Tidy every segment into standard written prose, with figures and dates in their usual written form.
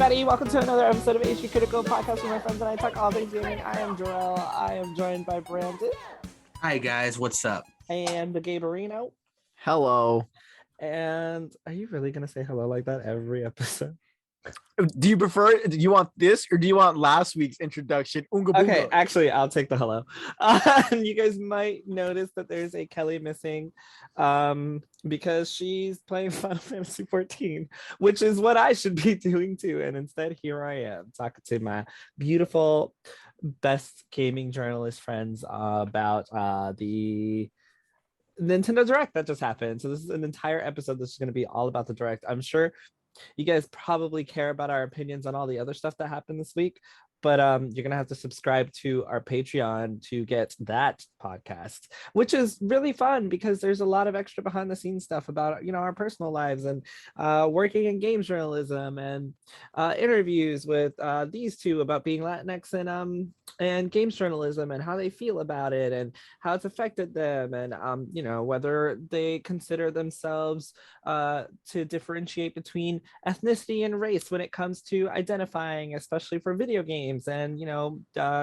everybody. Welcome to another episode of HPCritical Podcast with my friends and I talk all things gaming. I am Jerel. I am joined by Brandon. Hi, guys. What's up? And the Gabe. Hello. And are you really going to say hello like that every episode? Do you prefer, do you want this or do you want last week's introduction? Oonga boonga. Okay, actually, I'll take the hello. You guys might notice that there's a Kelly missing because she's playing Final Fantasy 14, which is what I should be doing too. And instead, here I am talking to my beautiful, best gaming journalist friends about the Nintendo Direct that just happened. So this is an entire episode that's going to be all about the Direct. I'm sure you guys probably care about our opinions on all the other stuff that happened this week, but you're gonna have to subscribe to our Patreon to get that podcast, which is really fun because there's a lot of extra behind the scenes stuff about our personal lives and working in games journalism and interviews with these two about being Latinx and games journalism and how they feel about it and how it's affected them and whether they consider themselves to differentiate between ethnicity and race when it comes to identifying, especially for video games and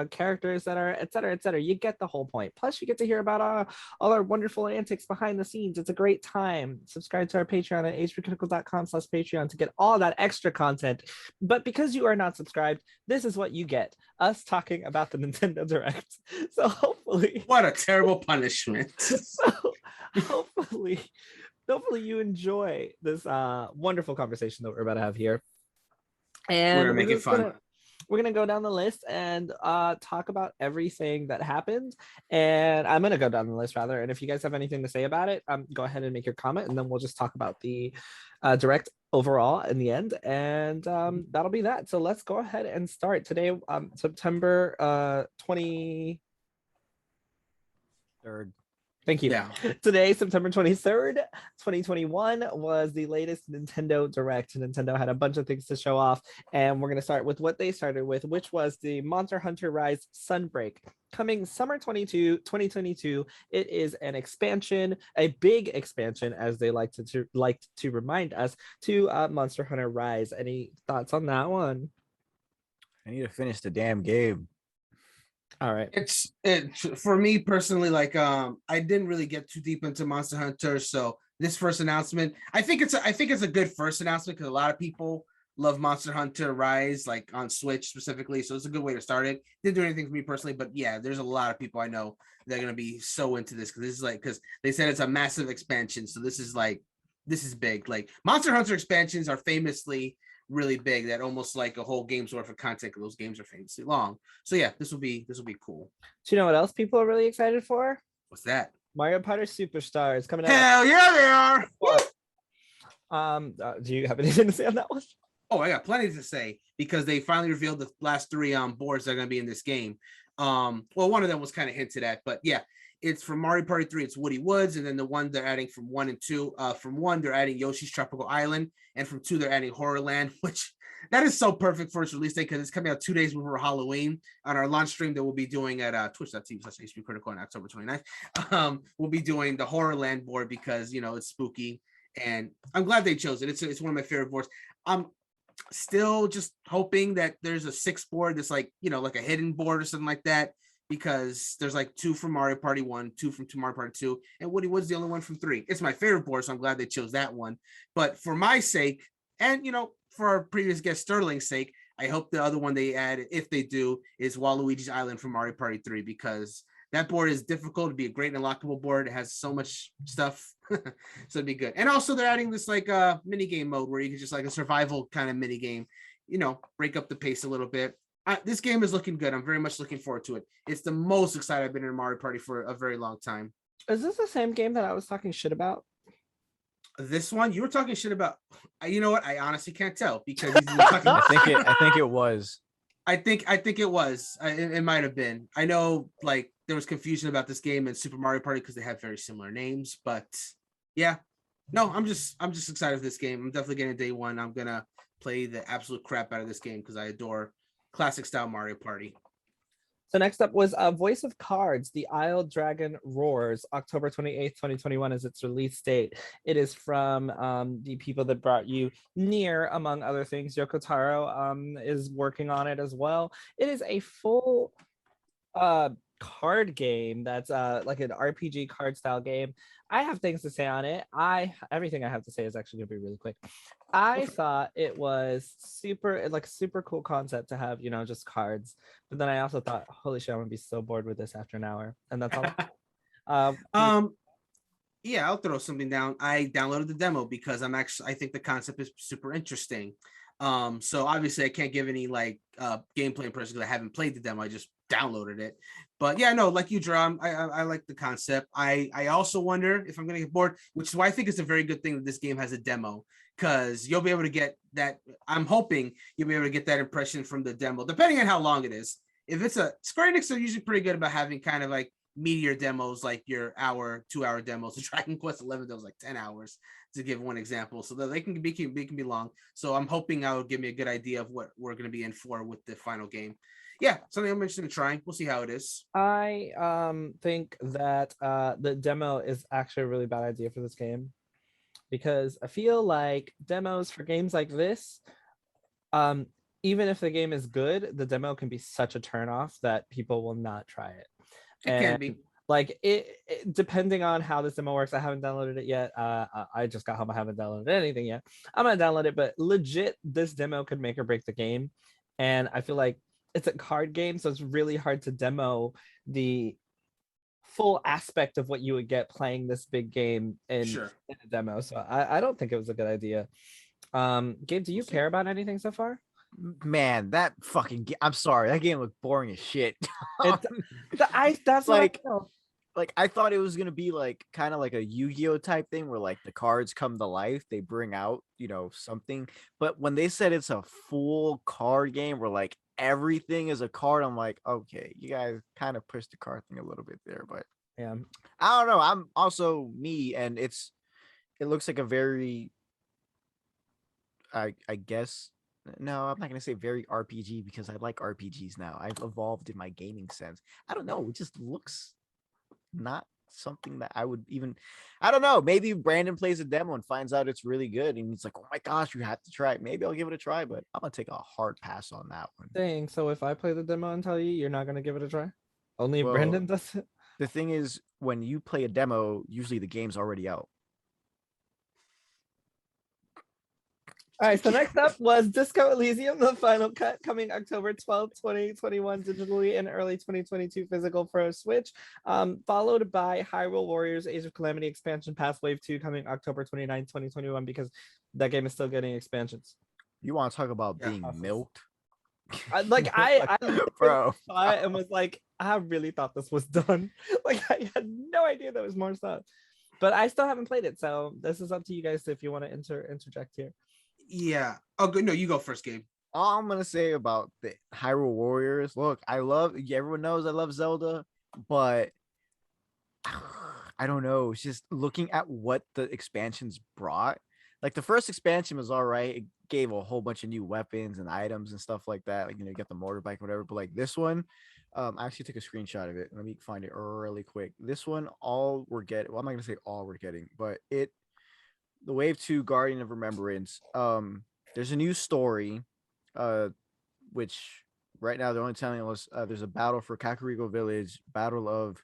characters that are et cetera. You get the whole point. Plus you get to hear about all our wonderful antics behind the scenes. It's a great time. Subscribe to our Patreon at hpcriticalgaming.com/Patreon to get all that extra content. But because you are not subscribed, this is what you get: us talking about the Nintendo Direct. So hopefully, what a terrible punishment. So hopefully you enjoy this wonderful conversation that we're about to have here. And we're gonna make it fun. We're gonna go down the list and talk about everything that happened. And I'm gonna go down the list rather. And if you guys have anything to say about it, go ahead and make your comment, and then we'll just talk about the Direct overall in the end. And that'll be that. So let's go ahead and start today. September 23rd. Thank you. Yeah. Today, September 23rd, 2021 was the latest Nintendo Direct. Nintendo had a bunch of things to show off, and we're going to start with what they started with, which was the Monster Hunter Rise Sunbreak. Coming summer 2022, it is an expansion, a big expansion, as they like to remind us, to Monster Hunter Rise. Any thoughts on that one? I need to finish the damn game. All right. It's for me personally, like I didn't really get too deep into Monster Hunter, so this first announcement, I think it's a good first announcement because a lot of people love Monster Hunter Rise, like on Switch specifically, so it's a good way to start it. Didn't do anything for me personally, but yeah, there's a lot of people I know that are gonna be so into this because they said it's a massive expansion, so this is big. Like Monster Hunter expansions are famously really big, that almost like a whole game's worth of content because those games are famously long. So yeah, this will be cool. Do you know what else people are really excited for? What's that? Mario Party Superstar is coming out. Hell yeah, they are. Do you have anything to say on that one? Oh, I got plenty to say because they finally revealed the last three boards that are going to be in this game. Well, one of them was kind of hinted at, but yeah, it's from Mario Party 3, it's Woody Woods, and then the one they're adding from 1 and 2. From 1, they're adding Yoshi's Tropical Island, and from 2, they're adding Horrorland, which that is so perfect for its release date because it's coming out 2 days before Halloween. On our launch stream that we'll be doing at twitch.tv/HPCritical on October 29th. We'll be doing the Horrorland board because it's spooky, and I'm glad they chose it. It's one of my favorite boards. I'm still just hoping that there's a 6th board that's like like a hidden board or something like that, because there's like 2 from Mario Party 1, 2 from Mario Party 2, and Woody Wood's the only one from 3. It's my favorite board, so I'm glad they chose that one. But for my sake, and for our previous guest Sterling's sake, I hope the other one they add, if they do, is Waluigi's Island from Mario Party 3, because that board is difficult to be a great and unlockable board. It has so much stuff, so it'd be good. And also they're adding this like mini game mode where you can just like a survival kind of mini game, break up the pace a little bit. This game is looking good. I'm very much looking forward to it. It's the most excited I've been in Mario Party for a very long time. Is this the same game that I was talking shit about? This one you were talking shit about. You know what? I honestly can't tell because he's talking. I think it was. I think it was. It might have been. I know, like there was confusion about this game and Super Mario Party because they have very similar names. But yeah, no, I'm just excited for this game. I'm definitely getting day one. I'm gonna play the absolute crap out of this game because I adore classic style Mario Party. So next up was Voice of Cards, The Isle Dragon Roars, October 28th, 2021 is its release date. It is from the people that brought you Nier, among other things. Yoko Taro is working on it as well. It is a full card game that's like an RPG card style game. I have things to say on it. Everything I have to say is actually gonna be really quick. I thought it was super cool concept to have, just cards. But then I also thought, holy shit, I'm gonna be so bored with this after an hour. And that's all. Yeah, I'll throw something down. I downloaded the demo because I think the concept is super interesting. So obviously I can't give any gameplay impressions because I haven't played the demo. I just downloaded it. But yeah, no, like you, Drum, I like the concept. I also wonder if I'm gonna get bored, which is why I think it's a very good thing that this game has a demo, because you'll be able to get that. I'm hoping you'll be able to get that impression from the demo, depending on how long it is. If it's Square Enix are usually pretty good about having kind of like meteor demos, like your 2-hour demos. The Dragon Quest 11 that was like 10 hours, to give one example, so that they can be long. So I'm hoping that will give me a good idea of what we're going to be in for with the final game. Yeah, something I'm interested in trying. We'll see how it is. I think that the demo is actually a really bad idea for this game, because I feel like demos for games like this, even if the game is good, the demo can be such a turnoff that people will not try it. It can be. Like it depending on how this demo works. I haven't downloaded it yet. I just got home. I haven't downloaded anything yet. I'm gonna download it, but legit, this demo could make or break the game. And I feel like it's a card game, so it's really hard to demo the full aspect of what you would get playing this big game in a demo. So I don't think it was a good idea. Gabe, do you care about anything so far? Man, that fucking I'm sorry, that game looked boring as shit. That's like I thought it was gonna be like kind of like a Yu-Gi-Oh type thing where like the cards come to life, they bring out something. But when they said it's a full card game where like everything is a card, I'm like, okay, you guys kind of pushed the card thing a little bit there. But yeah, I don't know, I'm also me, and it looks like a very I guess, no, I'm not going to say very RPG, because I like RPGs now. I've evolved in my gaming sense. I don't know. It just looks not something that I would even, I don't know. Maybe Brandon plays a demo and finds out it's really good. And he's like, oh my gosh, you have to try it. Maybe I'll give it a try, but I'm going to take a hard pass on that one. Dang. So if I play the demo and tell you, you're not going to give it a try? Only if Brandon does it? The thing is, when you play a demo, usually the game's already out. All right, so next up was Disco Elysium, the final cut, coming October 12th, 2021, digitally, and early 2022 physical for Switch, followed by Hyrule Warriors Age of Calamity Expansion Pass Wave 2, coming October 29th, 2021, because that game is still getting expansions. You want to talk about being milked? I bro, saw it and was like, I really thought this was done. Like, I had no idea there was more stuff. But I still haven't played it, so this is up to you guys if you want to interject here. Yeah. Oh, good. No, you go first, Gabe. All I'm gonna say about the Hyrule Warriors, look, everyone knows I love Zelda, but I don't know. It's just looking at what the expansions brought. Like the first expansion was all right. It gave a whole bunch of new weapons and items and stuff like that. Like, you get the motorbike or whatever. But like this one, I actually took a screenshot of it. Let me find it really quick. This one, all we're getting. Well, I'm not gonna say all we're getting, but the Wave 2 Guardian of Remembrance, there's a new story, which right now they're only telling us there's a battle for Kakariko Village, Battle of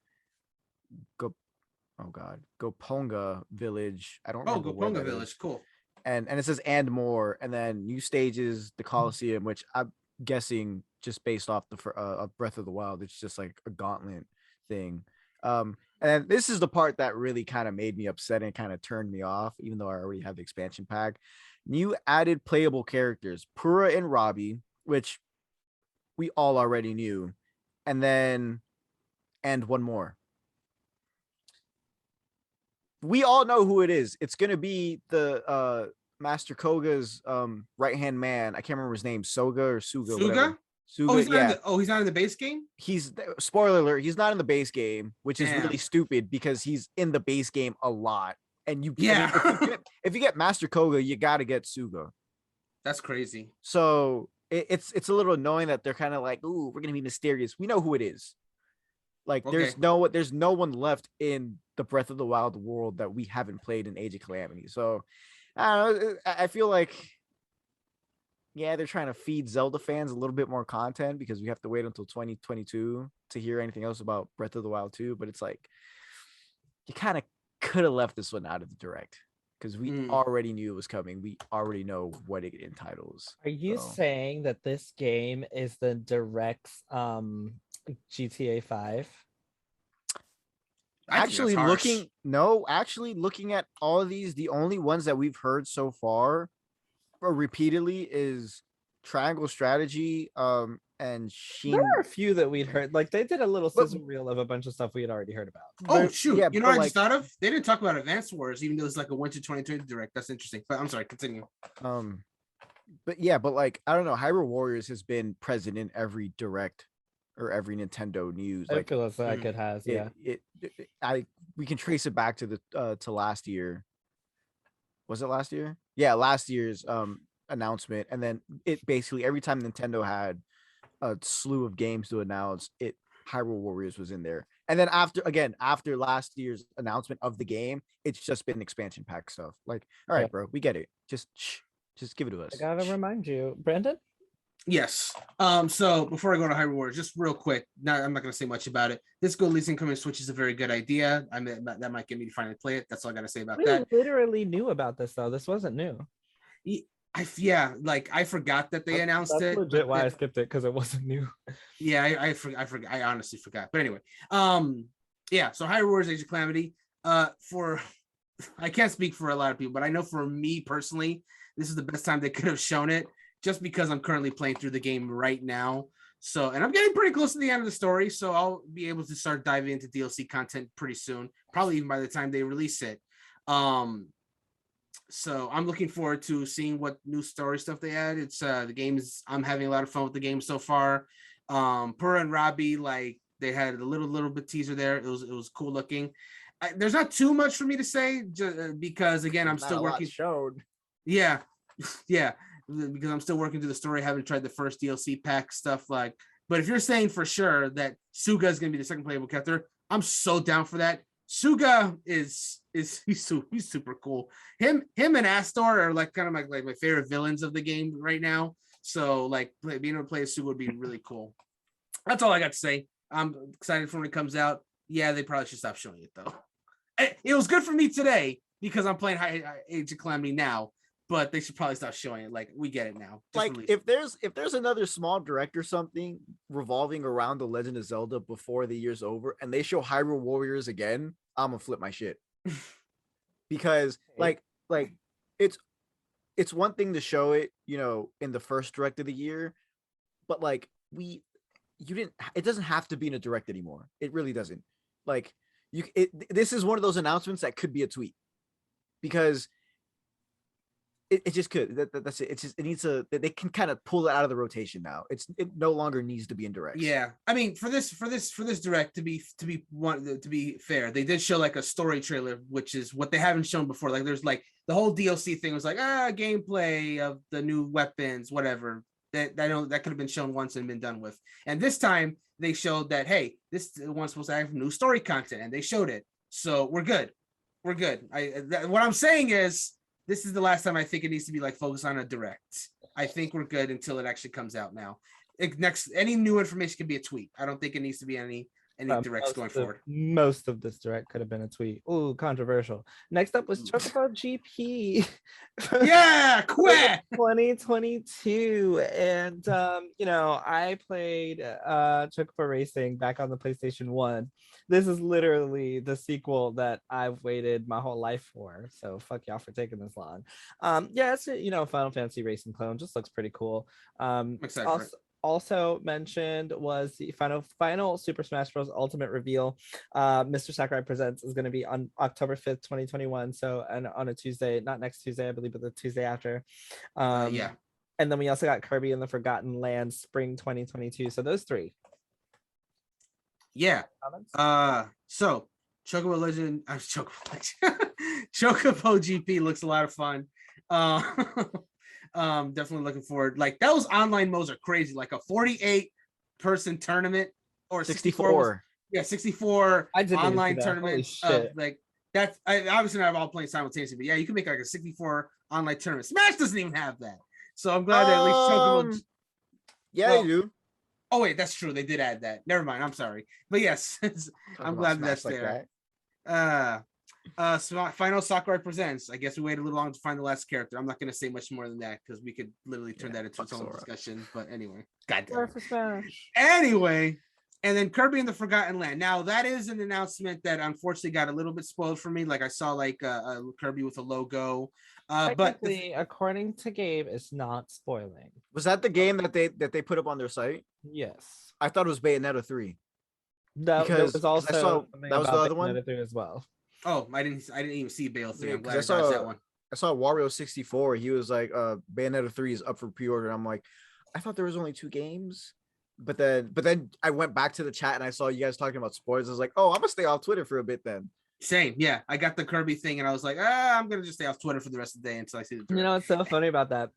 Goponga Village. I don't remember. Goponga Village, cool. And it says and more, and then new stages, the Colosseum, which I'm guessing just based off the Breath of the Wild, it's just like a gauntlet thing. And this is the part that really kind of made me upset and kind of turned me off, even though I already have the expansion pack. New added playable characters, Pura and Robbie, which we all already knew. And one more. We all know who it is. It's going to be the Master Koga's right-hand man. I can't remember his name, Soga or Suga. Suga? Suga, he's not in the base game? Spoiler alert, he's not in the base game, which is really stupid because he's in the base game a lot. And if you get Master Koga, you got to get Suga. That's crazy. So it's a little annoying that they're kind of like, ooh, we're gonna be mysterious. We know who it is. Like, Okay. there's no one left in the Breath of the Wild world that we haven't played in Age of Calamity. So I don't know. I feel like, yeah, they're trying to feed Zelda fans a little bit more content because we have to wait until 2022 to hear anything else about Breath of the Wild 2. But it's like, you kind of could have left this one out of the direct because we already knew it was coming. We already know what it entitles. Are you saying that this game is the direct's GTA 5? Actually looking at all of these, the only ones that we've heard so far repeatedly is Triangle Strategy and Sheen. There were a few that we'd heard, like they did a little sizzle reel of a bunch of stuff we had already heard about. Oh shoot, yeah, you know what I just thought of? They didn't talk about Advance Wars, even though it's like a winter 2020 direct. That's interesting. But I'm sorry, continue. But yeah, but like, I don't know, Hyrule Warriors has been present in every direct or every Nintendo news. I Like, feel like it has, yeah. We can trace it back to the to last year. Was it last year? Yeah, last year's announcement, and then it basically every time Nintendo had a slew of games to announce, Hyrule Warriors was in there. And then after last year's announcement of the game, it's just been expansion pack stuff. Like, all right, bro, we get it. Just give it to us. I gotta remind you, Brandon. Yes. So before I go to Hyrule Warriors, just real quick, I'm not going to say much about it. This Go Leasing coming to Switch is a very good idea. I mean, that might get me to finally play it. That's all I got to say about that. We literally knew about this though. This wasn't new. I forgot that they announced that's it. Legit why I skipped it, because it wasn't new. Yeah, I forgot. I honestly forgot. But anyway, yeah. So Hyrule Warriors: Age of Calamity. I can't speak for a lot of people, but I know for me personally, this is the best time they could have shown it, just because I'm currently playing through the game right now. So, and I'm getting pretty close to the end of the story, so I'll be able to start diving into DLC content pretty soon, probably even by the time they release it. So I'm looking forward to seeing what new story stuff they add. It's the game's, I'm having a lot of fun with the game so far. Pura and Robbie, like they had a little bit teaser there. It was cool looking. There's not too much for me to say, just because again, I'm still working. Yeah, yeah, because I'm still working through the story. I haven't tried the first DLC pack stuff. Like, but if you're saying for sure that Suga is going to be the second playable character, I'm so down for that. Suga is he's super cool. Him and Astor are like kind of like my favorite villains of the game right now. So like being able to play as Suga would be really cool. That's all I got to say. I'm excited for when it comes out. Yeah, they probably should stop showing it though. It was good for me today because I'm playing Age of Calamity now, but they should probably stop showing it. Like, we get it now. Just like if there's another small direct or something revolving around the Legend of Zelda before the year's over and they show Hyrule Warriors again, I'm gonna flip my shit. Because like it's one thing to show it, you know, in the first direct of the year, but like it doesn't have to be in a direct anymore. It really doesn't. Like this is one of those announcements that could be a tweet, because it just could. That's it. It's just, it needs to. They can kind of pull it out of the rotation now. It no longer needs to be in direct. Yeah, I mean, for this direct to be fair, they did show like a story trailer, which is what they haven't shown before. Like, there's like the whole DLC thing was like gameplay of the new weapons, whatever. That could have been shown once and been done with. And this time they showed that, hey, this one's supposed to have new story content, and they showed it. So we're good. We're good. What I'm saying is, this is the last time I think it needs to be like focused on a direct. I think we're good until it actually comes out now. Any new information can be a tweet. I don't think it needs to be any directs going forward. Most of this direct could have been a tweet. Ooh, controversial. Next up was Chocobo GP. Yeah, quit. 2022. And I played Chocobo Racing back on the PlayStation 1. This is literally the sequel that I've waited my whole life for. So fuck y'all for taking this long. It's Final Fantasy Racing clone. Just looks pretty cool. I'm excited for it. Also mentioned was the final Super Smash Bros. Ultimate reveal. Mr. Sakurai Presents is going to be on October 5th, 2021. So, and on a Tuesday, not next Tuesday, I believe, but the Tuesday after. Yeah. And then we also got Kirby and the Forgotten Land spring 2022. So those three. Yeah. So Chocobo Legend, Chocobo GP looks a lot of fun. Definitely looking forward. Like those online modes are crazy. Like a 48-person tournament or 64. 64 I didn't even see online that. Holy tournament of shit. like that's obviously not all playing simultaneously, but yeah, you can make like a 64 online tournament. Smash doesn't even have that. So I'm glad that at least Chocobo. Yeah, Well, they do. Oh wait, that's true. They did add that. Never mind. I'm sorry. But yes, I'm glad that's there. Final Sakurai Presents. I guess we waited a little long to find the last character. I'm not going to say much more than that because we could literally turn that into its own discussion. But anyway, goddamn. Anyway, and then Kirby and the Forgotten Land. Now that is an announcement that unfortunately got a little bit spoiled for me. Like I saw like Kirby with a logo. But according to Gabe, it's not spoiling. Was that the game that they put up on their site? Yes. I thought it was Bayonetta 3. That was also that was the other one as well. Oh, I didn't even see Bayonetta 3. I'm glad I saw that one. I saw Wario 64. He was like, Bayonetta 3 is up for pre-order. I'm like, I thought there was only 2 games. But then I went back to the chat and I saw you guys talking about spoilers. I was like, oh, I'm gonna stay off Twitter for a bit then. Same, yeah. I got the Kirby thing and I was like, I'm gonna just stay off Twitter for the rest of the day until I see the direct. You know what's so funny about that?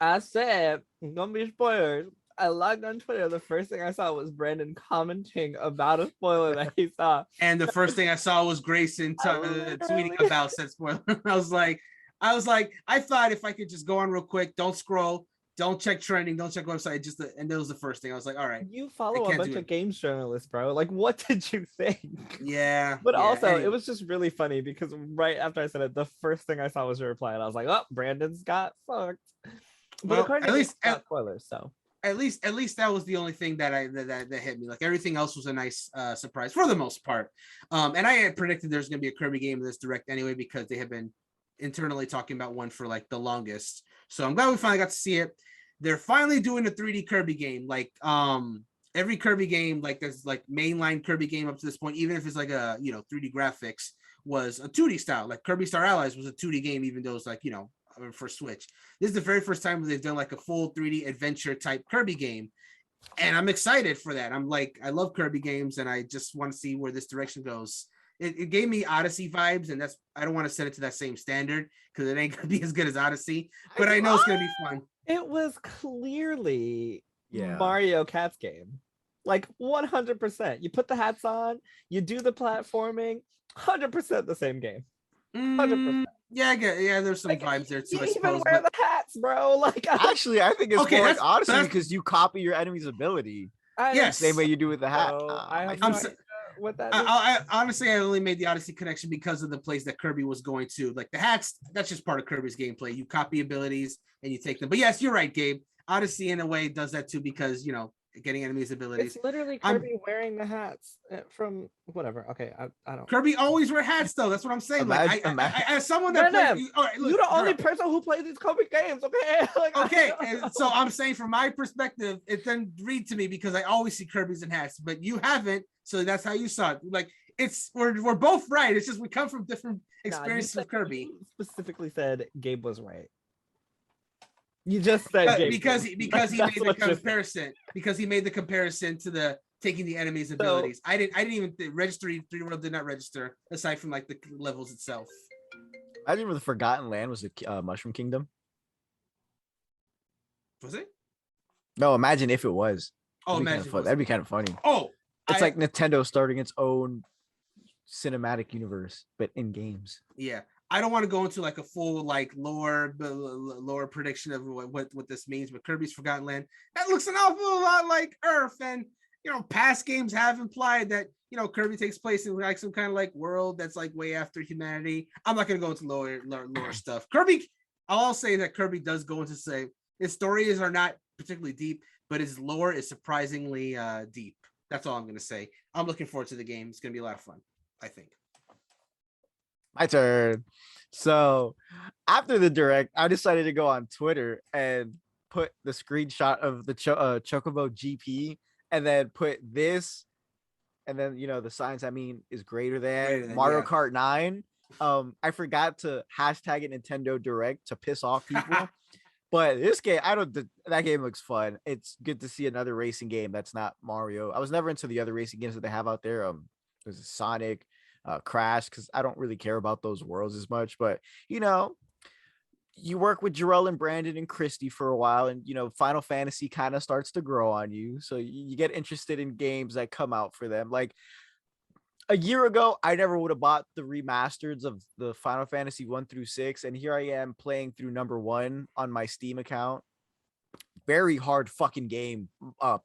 I said, gonna be spoilers. I logged on Twitter. The first thing I saw was Brandon commenting about a spoiler that he saw. And the first thing I saw was Grayson tweeting about said spoiler. I was like, I thought if I could just go on real quick, don't scroll, don't check trending, don't check website, and that was the first thing. I was like, all right. You follow a bunch of games journalists, bro. Like, what did you think? Yeah. But also, anyway. It was just really funny because right after I said it, the first thing I saw was your reply, and I was like, oh, Brandon's got fucked. But well, at least spoilers, so. At least that was the only thing that hit me. Like everything else was a nice surprise for the most part. And I had predicted there's going to be a Kirby game in this direct anyway because they have been internally talking about one for like the longest. So I'm glad we finally got to see it. They're finally doing a 3D Kirby game. Like every Kirby game, like there's like mainline Kirby game up to this point, even if it's like a 3D graphics, was a 2D style. Like Kirby Star Allies was a 2D game, even though it's like for Switch. This is the very first time they've done like a full 3D adventure type Kirby game, and I'm excited for that. I'm like, I love Kirby games, and I just want to see where this direction goes. It gave me Odyssey vibes, and I don't want to set it to that same standard because it ain't gonna be as good as Odyssey, but I know it's gonna be fun. It was clearly Mario Kats game, like 100%. You put the hats on, you do the platforming, 100% the same game. 100%. Yeah, there's some vibes there too. You even wear the hats, bro. Like, actually, I think it's more like Odyssey because you copy your enemy's ability. Yes, same way you do with the hat. I honestly, I only made the Odyssey connection because of the place that Kirby was going to. Like the hats, that's just part of Kirby's gameplay. You copy abilities and you take them. But yes, you're right, Gabe. Odyssey in a way does that too because getting enemies' abilities. It's literally Kirby wearing the hats from whatever. Okay, I don't. Kirby always wear hats though. That's what I'm saying. Like, as someone that you're the only person who plays these Kirby games. Okay. Like, okay. So I'm saying from my perspective, it then read to me because I always see Kirby's in hats, but you haven't. So that's how you saw it. Like we're both right. It's just we come from different experiences of Kirby. You specifically said Gabe was right. You just said because he made the comparison because he made the comparison to taking the enemy's abilities. I didn't even register. 3D World did not register aside from like the levels itself. I remember the Forgotten Land was the Mushroom Kingdom. Was it? No, imagine if it was. That'd be kind of funny. Oh, it's like Nintendo starting its own cinematic universe, but in games. Yeah. I don't want to go into like a full like lore prediction of what this means, but Kirby's Forgotten Land, that looks an awful lot like Earth, and past games have implied that Kirby takes place in like some kind of like world that's like way after humanity. I'm not gonna go into lore stuff. Kirby, I'll say that Kirby does go into say his stories are not particularly deep, but his lore is surprisingly deep. That's all I'm gonna say. I'm looking forward to the game. It's gonna be a lot of fun, I think. My turn. So after the direct, I decided to go on Twitter and put the screenshot of the Chocobo GP and then put this, and then the signs is greater than Mario Kart 9. I forgot to hashtag it Nintendo Direct to piss off people. But this game, that game looks fun. It's good to see another racing game that's not Mario. I was never into the other racing games that they have out there. There's Sonic, Crash, because I don't really care about those worlds as much. But you you work with Jerel and Brandon and Christy for a while, and Final Fantasy kind of starts to grow on you. So you get interested in games that come out for them. Like a year ago, I never would have bought the remasters of the Final Fantasy 1 through 6, and here I am playing through number 1 on my Steam account. Very hard fucking game,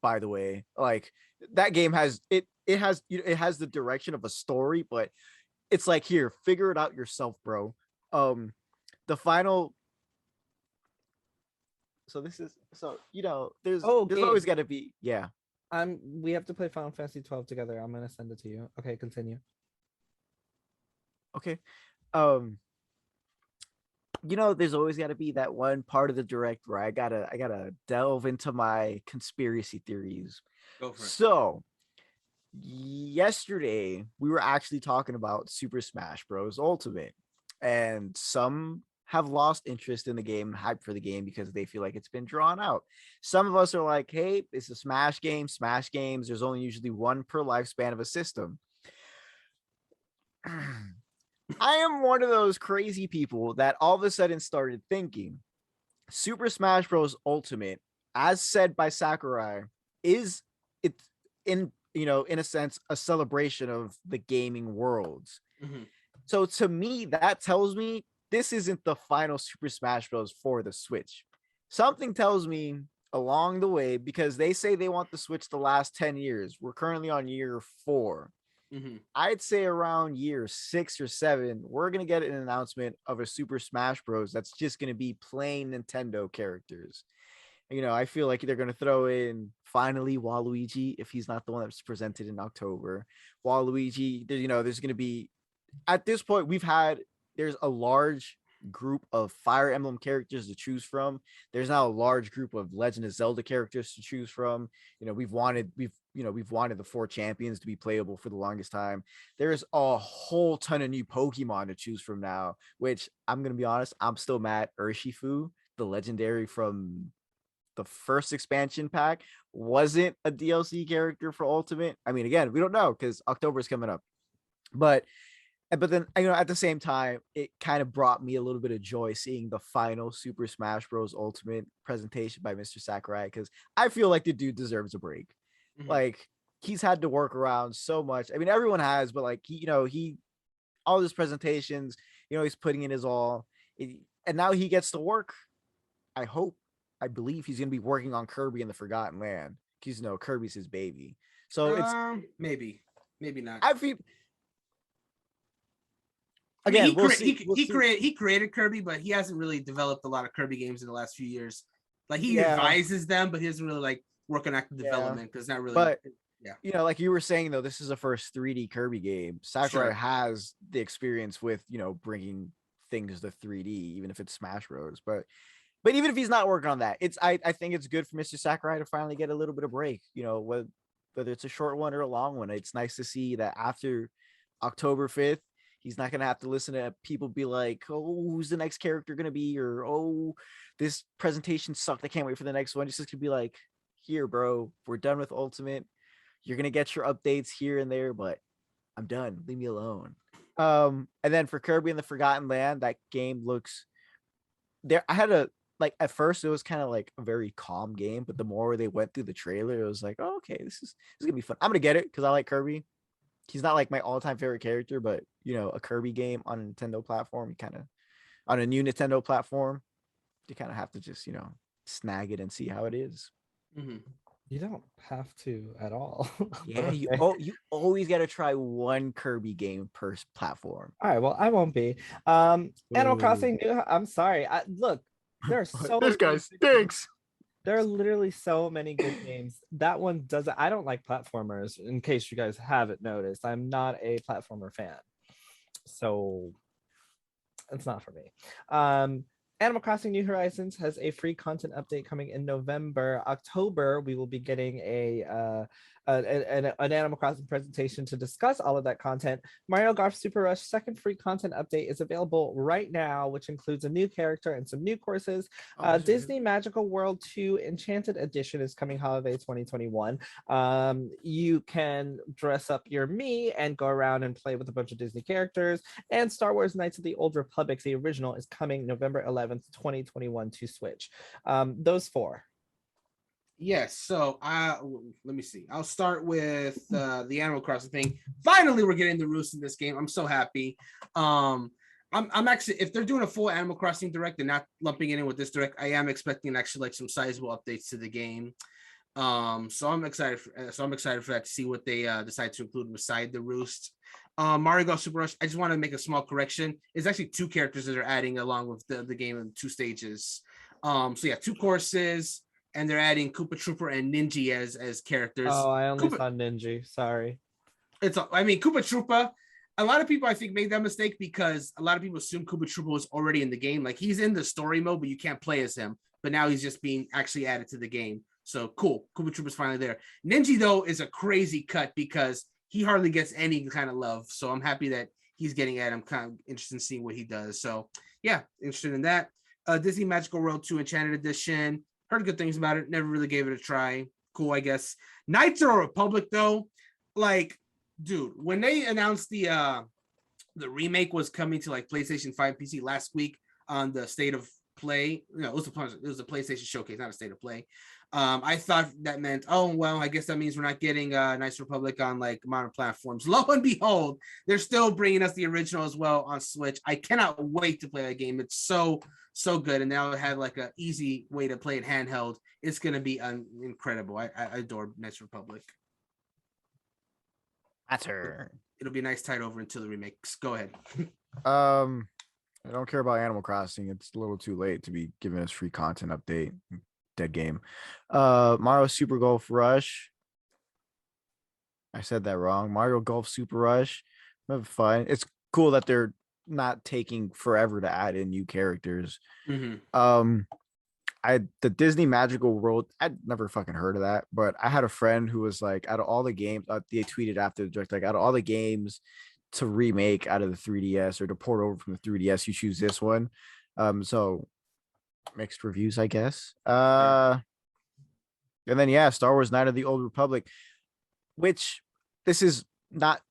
by the way. Like that game has it has the direction of a story, but it's like, here, figure it out yourself, bro. The final. So this is there's Gabe. always got to be We have to play Final Fantasy 12 together. I'm gonna send it to you. Okay, continue. Okay. There's always got to be that one part of the direct where I gotta delve into my conspiracy theories. Go for it. So yesterday we were actually talking about Super Smash Bros. Ultimate, and some have lost interest in the game, hype for the game, because they feel like it's been drawn out. Some of us are like, hey, it's a Smash game. Smash games, there's only usually one per lifespan of a system. I am one of those crazy people that all of a sudden started thinking Super Smash Bros. Ultimate, as said by Sakurai, is it's in a sense a celebration of the gaming worlds. Mm-hmm. So to me, that tells me this isn't the final Super Smash Bros. For the Switch. Something tells me along the way, because they say they want the Switch to last 10 years. We're currently on year 4. Mm-hmm. I'd say around year 6 or 7, we're going to get an announcement of a Super Smash Bros. That's just going to be plain Nintendo characters. I feel like they're going to throw in finally Waluigi, if he's not the one that's presented in October. Waluigi, there's going to be, at this point, there's a large group of Fire Emblem characters to choose from. There's now a large group of Legend of Zelda characters to choose from. We've wanted the 4 champions to be playable for the longest time. There's a whole ton of new Pokemon to choose from now, which I'm going to be honest, I'm still mad Urshifu, the legendary from the first expansion pack, wasn't a DLC character for Ultimate. I mean, again, we don't know because October is coming up. But then, at the same time, it kind of brought me a little bit of joy seeing the final Super Smash Bros. Ultimate presentation by Mr. Sakurai, because I feel like the dude deserves a break. Mm-hmm. Like, he's had to work around so much. I mean, everyone has, but like, all his presentations, he's putting in his all. And now he gets to work. I believe he's going to be working on Kirby in the Forgotten Land, because, Kirby's his baby. So it's maybe not. I feel... Again, he created Kirby, but he hasn't really developed a lot of Kirby games in the last few years. Like, he advises them, but he doesn't really like work on active development, because not really. But like you were saying though, this is the first 3D Kirby game. Sakurai has the experience with bringing things to 3D, even if it's Smash Bros. But even if he's not working on that, I think it's good for Mr. Sakurai to finally get a little bit of break. Whether it's a short one or a long one, it's nice to see that after October 5th. He's not going to have to listen to people be like, oh, who's the next character going to be? Or, oh, this presentation sucked. I can't wait for the next one. It's just going to be like, here, bro, we're done with Ultimate. You're going to get your updates here and there, but I'm done. Leave me alone. And then for Kirby and the Forgotten Land, that game looks there. I had at first it was kind of like a very calm game, but the more they went through the trailer, it was like, oh, okay, this is going to be fun. I'm going to get it because I like Kirby. He's not like my all-time favorite character, but a Kirby game on a Nintendo platform, you kind of on a new Nintendo platform, you kind of have to just snag it and see how it is. Mm-hmm. You don't have to at all. Yeah, you always got to try one Kirby game per platform. All right, well, I won't be. Animal Crossing. I'm sorry. Look, there are so this guy stinks. There are literally so many good games. That one doesn't. I don't like platformers, in case you guys haven't noticed. I'm not a platformer fan. So it's not for me. Animal Crossing New Horizons has a free content update coming in November. October, we will be getting an Animal Crossing presentation to discuss all of that content. Mario Golf Super Rush second free content update is available right now, which includes a new character and some new courses. Disney Magical World 2 Enchanted Edition is coming holiday 2021. You can dress up your Mii and go around and play with a bunch of Disney characters. And Star Wars Knights of the Old Republic, the original, is coming November 11th 11th, 2021 to Switch. Those 4. Yes, so let me see. I'll start with the Animal Crossing thing. Finally, we're getting the roost in this game. I'm so happy. I'm actually, if they're doing a full Animal Crossing direct and not lumping it in with this direct, I am expecting actually like some sizable updates to the game. So I'm excited for that, to see what they decide to include beside the roost. Mario Golf Super Rush, I just want to make a small correction. It's actually 2 characters that are adding along with the game in 2 stages. So yeah, 2 courses, and they're adding Koopa Trooper and Ninja as characters. Oh, I only saw Ninja. Sorry. Koopa Troopa, a lot of people I think made that mistake because a lot of people assume Koopa Troopa was already in the game. Like, he's in the story mode, but you can't play as him. But now he's just being actually added to the game. So cool. Koopa Troopa's finally there. Ninja, though, is a crazy cut because he hardly gets any kind of love. So I'm happy that he's getting added. I'm kind of interested in seeing what he does. So yeah, interested in that. Disney Magical World 2 Enchanted Edition. Heard good things about it. Never really gave it a try. Cool, I guess. Knights of the Republic, though, like, dude, when they announced the remake was coming to like PlayStation 5 PC last week on the State of Play, it was a PlayStation showcase, not a State of Play. I thought that meant, oh well, I guess that means we're not getting Knights of the Republic on like modern platforms. Lo and behold, they're still bringing us the original as well on Switch. I cannot wait to play that game. It's so good, and now it had like an easy way to play it handheld. It's gonna be incredible. I adore Knights of the Republic. That's her. It'll be a nice tide over until the remakes. Go ahead. I don't care about Animal Crossing. It's a little too late to be giving us free content update. Dead game. Mario Super Golf Rush. I said that wrong. Mario Golf Super Rush. Have fun. It's cool that they're not taking forever to add in new characters. Mm-hmm. The Disney Magical World, I'd never fucking heard of that, but I had a friend who was like, out of all the games, they tweeted after the direct, like, out of all the games to remake out of the 3DS or to port over from the 3DS, you choose this one. So mixed reviews, I guess. And then yeah, Star Wars Knight of the Old Republic, which this is not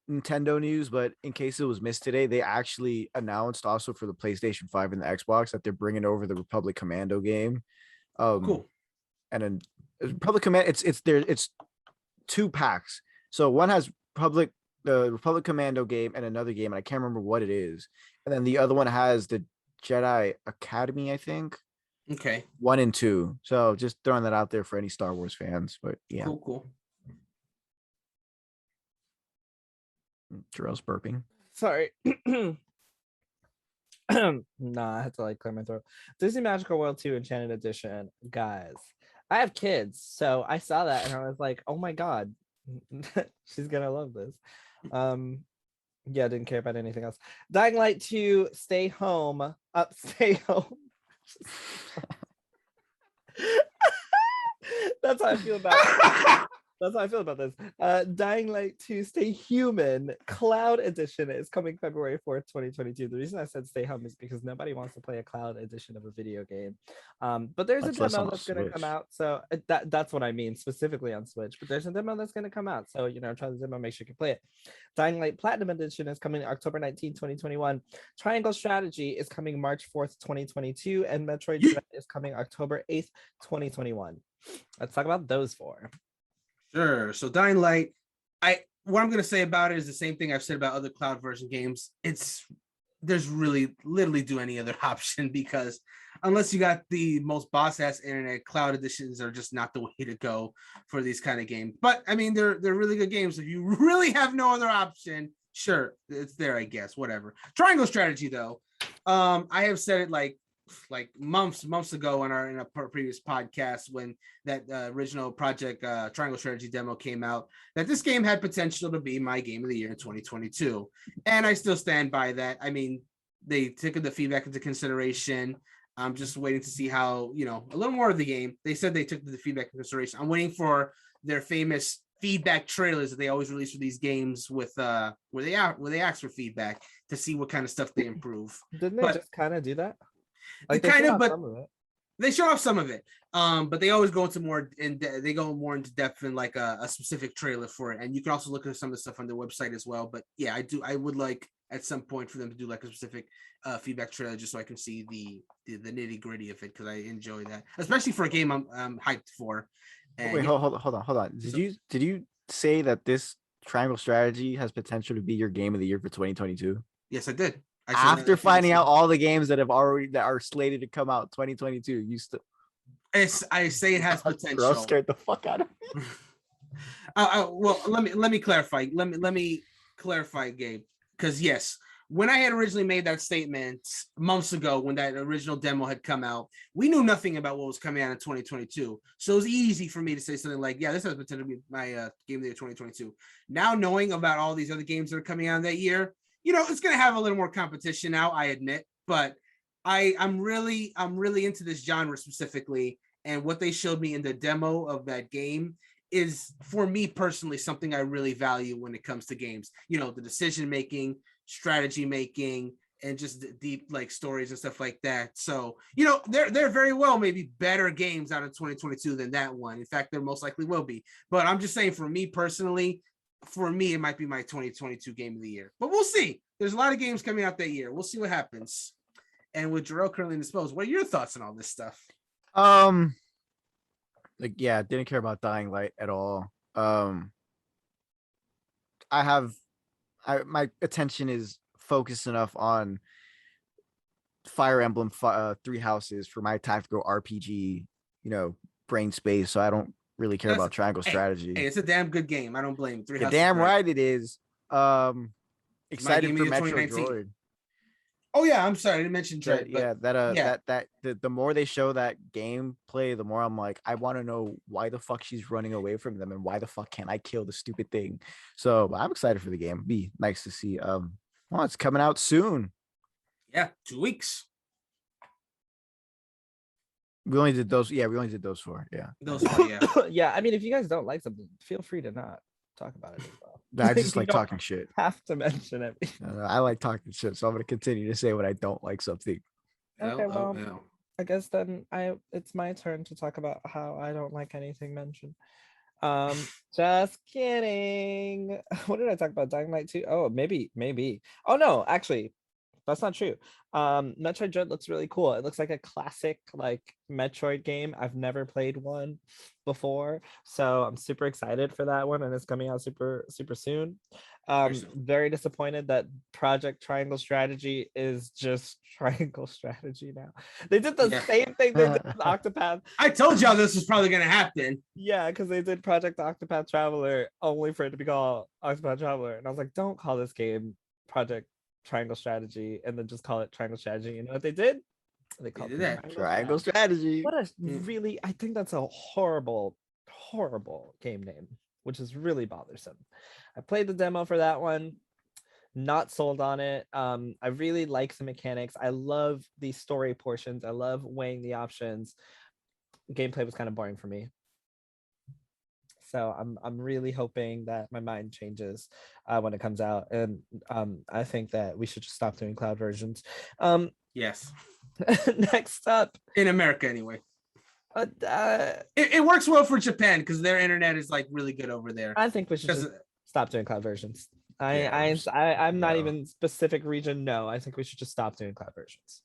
Nintendo news, but in case it was missed today, they actually announced also for the PlayStation 5 and the Xbox that they're bringing over the Republic Commando game. Cool. And then Republic Command, it's 2 packs. So one has the Republic Commando game and another game, and I can't remember what it is. And then the other one has the Jedi Academy, I think. Okay. 1 and 2. So just throwing that out there for any Star Wars fans. But yeah. Cool. Jerel's burping. Sorry. Nah, I had to like clear my throat. Disney Magical World 2 Enchanted Edition. Guys, I have kids, so I saw that and I was like, oh my god, she's gonna love this. Yeah, didn't care about anything else. Dying Light 2 Stay Home. Stay Home. That's how I feel about it. That's how I feel about this. Dying Light 2 Stay Human Cloud Edition is coming February 4th, 2022. The reason I said Stay Home is because nobody wants to play a cloud edition of a video game. But there's a demo that's going to come out. So that's what I mean, specifically on Switch. But there's a demo that's going to come out. So, try the demo, make sure you can play it. Dying Light Platinum Edition is coming October 19, 2021. Triangle Strategy is coming March 4th, 2022. And Metroid Dread is coming October 8th, 2021. Let's talk about those 4. Sure. So Dying Light, what I'm gonna say about it is the same thing I've said about other cloud version games. There's really literally do any other option, because unless you got the most boss ass internet, cloud editions are just not the way to go for these kind of games. But I mean, they're really good games. If you really have no other option, sure, it's there, I guess. Whatever. Triangle Strategy, though, I have said it like months ago in a previous podcast when that original project Triangle Strategy demo came out, that this game had potential to be my game of the year in 2022, and I still stand by that. I mean, they took the feedback into consideration. I'm just waiting to see how, a little more of the game. They said they took the feedback into consideration. I'm waiting for their famous feedback trailers that they always release for these games with where they ask for feedback to see what kind of stuff they improve. Didn't they just kind of do that? Like they kind of, but they show off some of it. But they always go into more into depth in like a specific trailer for it. And you can also look at some of the stuff on their website as well. But yeah, I would like at some point for them to do like a specific feedback trailer, just so I can see the nitty gritty of it, because I enjoy that, especially for a game I'm hyped for. And, Wait, hold on. Did you say that this triangle strategy has potential to be your game of the year for 2022? Yes, I did. After finding out all the games that are slated to come out 2022, you still I say it has potential. Bro, scared the fuck out of me. Well, let me clarify. Let me clarify, Gabe, because yes, when I had originally made that statement months ago, when that original demo had come out, we knew nothing about what was coming out in 2022. So it was easy for me to say something like, yeah, this has potential to be my game of the year 2022. Now knowing about all these other games that are coming out that year, it's going to have a little more competition now, I admit, but I'm really into this genre specifically. And what they showed me in the demo of that game is, for me personally, something I really value when it comes to games. The decision making, strategy making, and just deep like stories and stuff like that. So there very well maybe better games out of 2022 than that one. In fact, there most likely will be. But I'm just saying, for me personally, it might be my 2022 game of the year. But we'll see. There's a lot of games coming out that year. We'll see what happens. And with Jerel currently indisposed, what are your thoughts on all this stuff? Didn't care about Dying Light at all. My attention is focused enough on Fire Emblem Three Houses for my tactical RPG, brain space. So I don't really care about Triangle Strategy. Hey, it's a damn good game. I don't blame you. You're damn right it is. Excited for Metro Droid. Oh yeah, I'm sorry, I didn't mention Dread. The more they show that gameplay, the more I'm like, I want to know why the fuck she's running away from them and why the fuck can't I kill the stupid thing. So I'm excited for the game. Be nice to see. It's coming out soon. Yeah, 2 weeks. We only did those. Yeah, we only did those 4. Yeah. Those 4. Yeah. Yeah. I mean, if you guys don't like something, feel free to not talk about it as well. I just like talking shit. Have to mention it. I like talking shit, so I'm gonna continue to say when I don't like something. Okay, well, I guess then it's my turn to talk about how I don't like anything mentioned. Just kidding. What did I talk about? Dying Light 2? Oh, maybe. Oh no, actually, that's not true. Metroid Dread looks really cool. It looks like a classic like Metroid game. I've never played one before, so I'm super excited for that one, and it's coming out super soon. Very disappointed that Project Triangle Strategy is just Triangle Strategy now. They did the same thing they did with Octopath. I told y'all this was probably gonna happen. Yeah, because they did Project Octopath Traveler only for it to be called Octopath Traveler, and I was like, don't call this game Project Triangle Strategy and then just call it Triangle Strategy. You know what they did? They called it that Triangle Strategy. What a really, I think that's a horrible game name, which is really bothersome. I played the demo for that one, not sold on it. I really like the mechanics. I love the story portions. I love weighing the options. Gameplay was kind of boring for me. So I'm really hoping that my mind changes when it comes out, and I think that we should just stop doing cloud versions. Yes. Next up, in America anyway. It works well for Japan because their internet is like really good over there. I think we should just stop doing cloud versions. I'm not even specific region. No, I think we should just stop doing cloud versions.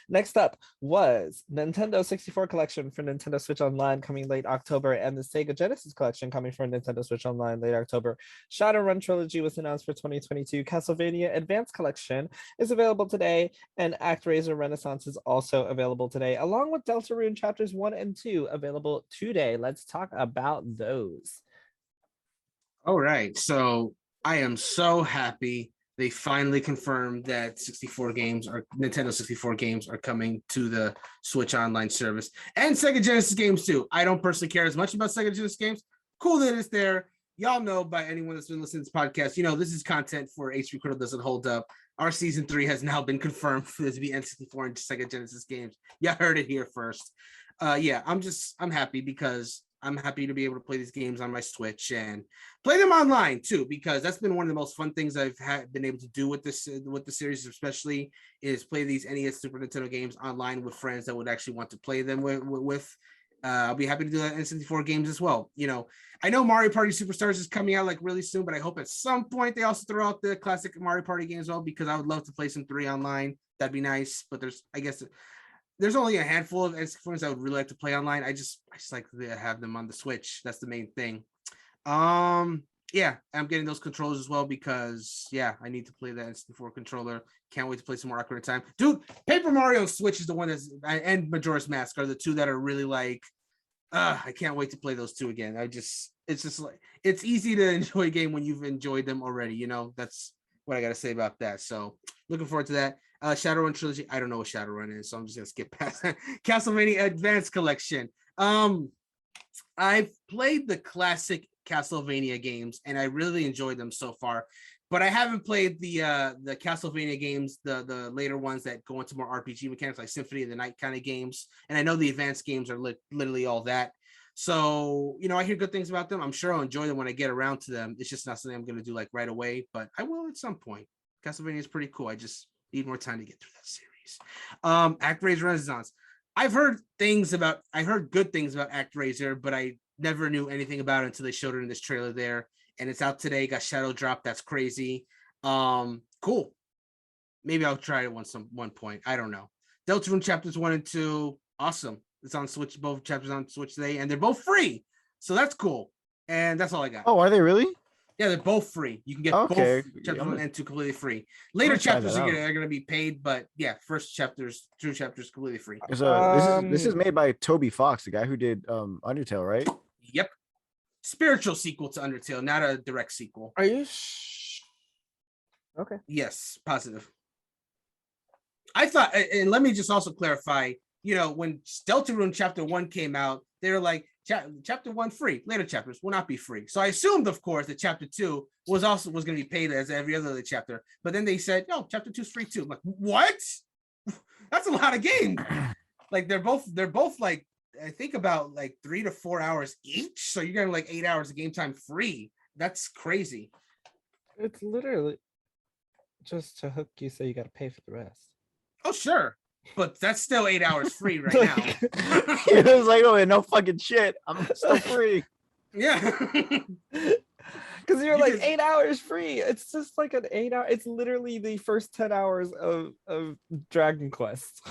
Next up was Nintendo 64 collection for Nintendo Switch Online coming late October, and the Sega Genesis collection coming for Nintendo Switch Online late October. Shadowrun Trilogy was announced for 2022. Castlevania Advanced Collection is available today, and ActRaiser Renaissance is also available today, along with Deltarune Chapters 1 and 2 available today. Let's talk about those. All right, so I am so happy they finally confirmed that Nintendo 64 games are coming to the Switch Online service, and Sega Genesis games too. I don't personally care as much about Sega Genesis games. Cool that it's there. Y'all know, by anyone that's been listening to this podcast, this is content for HPCritical Doesn't Hold Up. Our season 3 has now been confirmed for this to be N64 and Sega Genesis games. Y'all heard it here first. I'm happy because I'm happy to be able to play these games on my Switch and play them online too, because that's been one of the most fun things I've been able to do with the series, especially is play these NES Super Nintendo games online with friends that would actually want to play them with I'll be happy to do that in 64 games as well. You know, I know Mario Party Superstars is coming out like really soon, but I hope at some point they also throw out the classic Mario Party games as well, because I would love to play some 3 online. That'd be nice. But there's only a handful of N64s I would really like to play online. I just like to have them on the Switch. That's the main thing. Yeah, I'm getting those controllers as well because I need to play the N64 controller. Can't wait to play some more Ocarina of Time. Dude, Paper Mario Switch is the one and Majora's Mask are the 2 that are really like, I can't wait to play those 2 again. It's just like, it's easy to enjoy a game when you've enjoyed them already. You know, that's what I got to say about that. So looking forward to that. Shadowrun Trilogy. I don't know what Shadowrun is, so I'm just going to skip past that. Castlevania Advanced Collection. I've played the classic Castlevania games and I really enjoyed them so far, but I haven't played the Castlevania games, the later ones that go into more RPG mechanics like Symphony of the Night kind of games. And I know the advanced games are literally all that. So, you know, I hear good things about them. I'm sure I'll enjoy them when I get around to them. It's just not something I'm going to do like right away, but I will at some point. Castlevania is pretty cool. I just need more time to get through that series. ActRaiser Renaissance. I've heard good things about ActRaiser, but I never knew anything about it until they showed it in this trailer there. And it's out today, got shadow drop. That's crazy. Cool. Maybe I'll try it one point. I don't know. Deltarune chapters 1 and 2. Awesome. It's on Switch, both chapters on Switch today, and they're both free. So that's cool. And that's all I got. Oh, are they really? Yeah, they're both free. You can get both chapters 1 and 2 completely free. Later chapters are going to be paid, but yeah, first chapters, 2 chapters completely free. So this is made by Toby Fox, the guy who did Undertale, right? Yep. Spiritual sequel to Undertale, not a direct sequel. Are you okay? Yes, positive. I thought, and let me just also clarify, you know, when Deltarune Chapter 1 came out, they were like, Chapter 1 free, later chapters will not be free. So I assumed, of course, that Chapter 2 was going to be paid as every other chapter. But then they said, no, Chapter 2 is free too. I'm like, what? That's a lot of games. Like they're both like, I think about like 3 to 4 hours each. So you're getting like 8 hours of game time free. That's crazy. It's literally just to hook you, so you got to pay for the rest. Oh, sure. But that's still 8 hours free right now. It was like, oh, no fucking shit. I'm still free. Yeah. Because you're like 8 hours free. It's just like an 8 hour. It's literally the first 10 hours of Dragon Quest.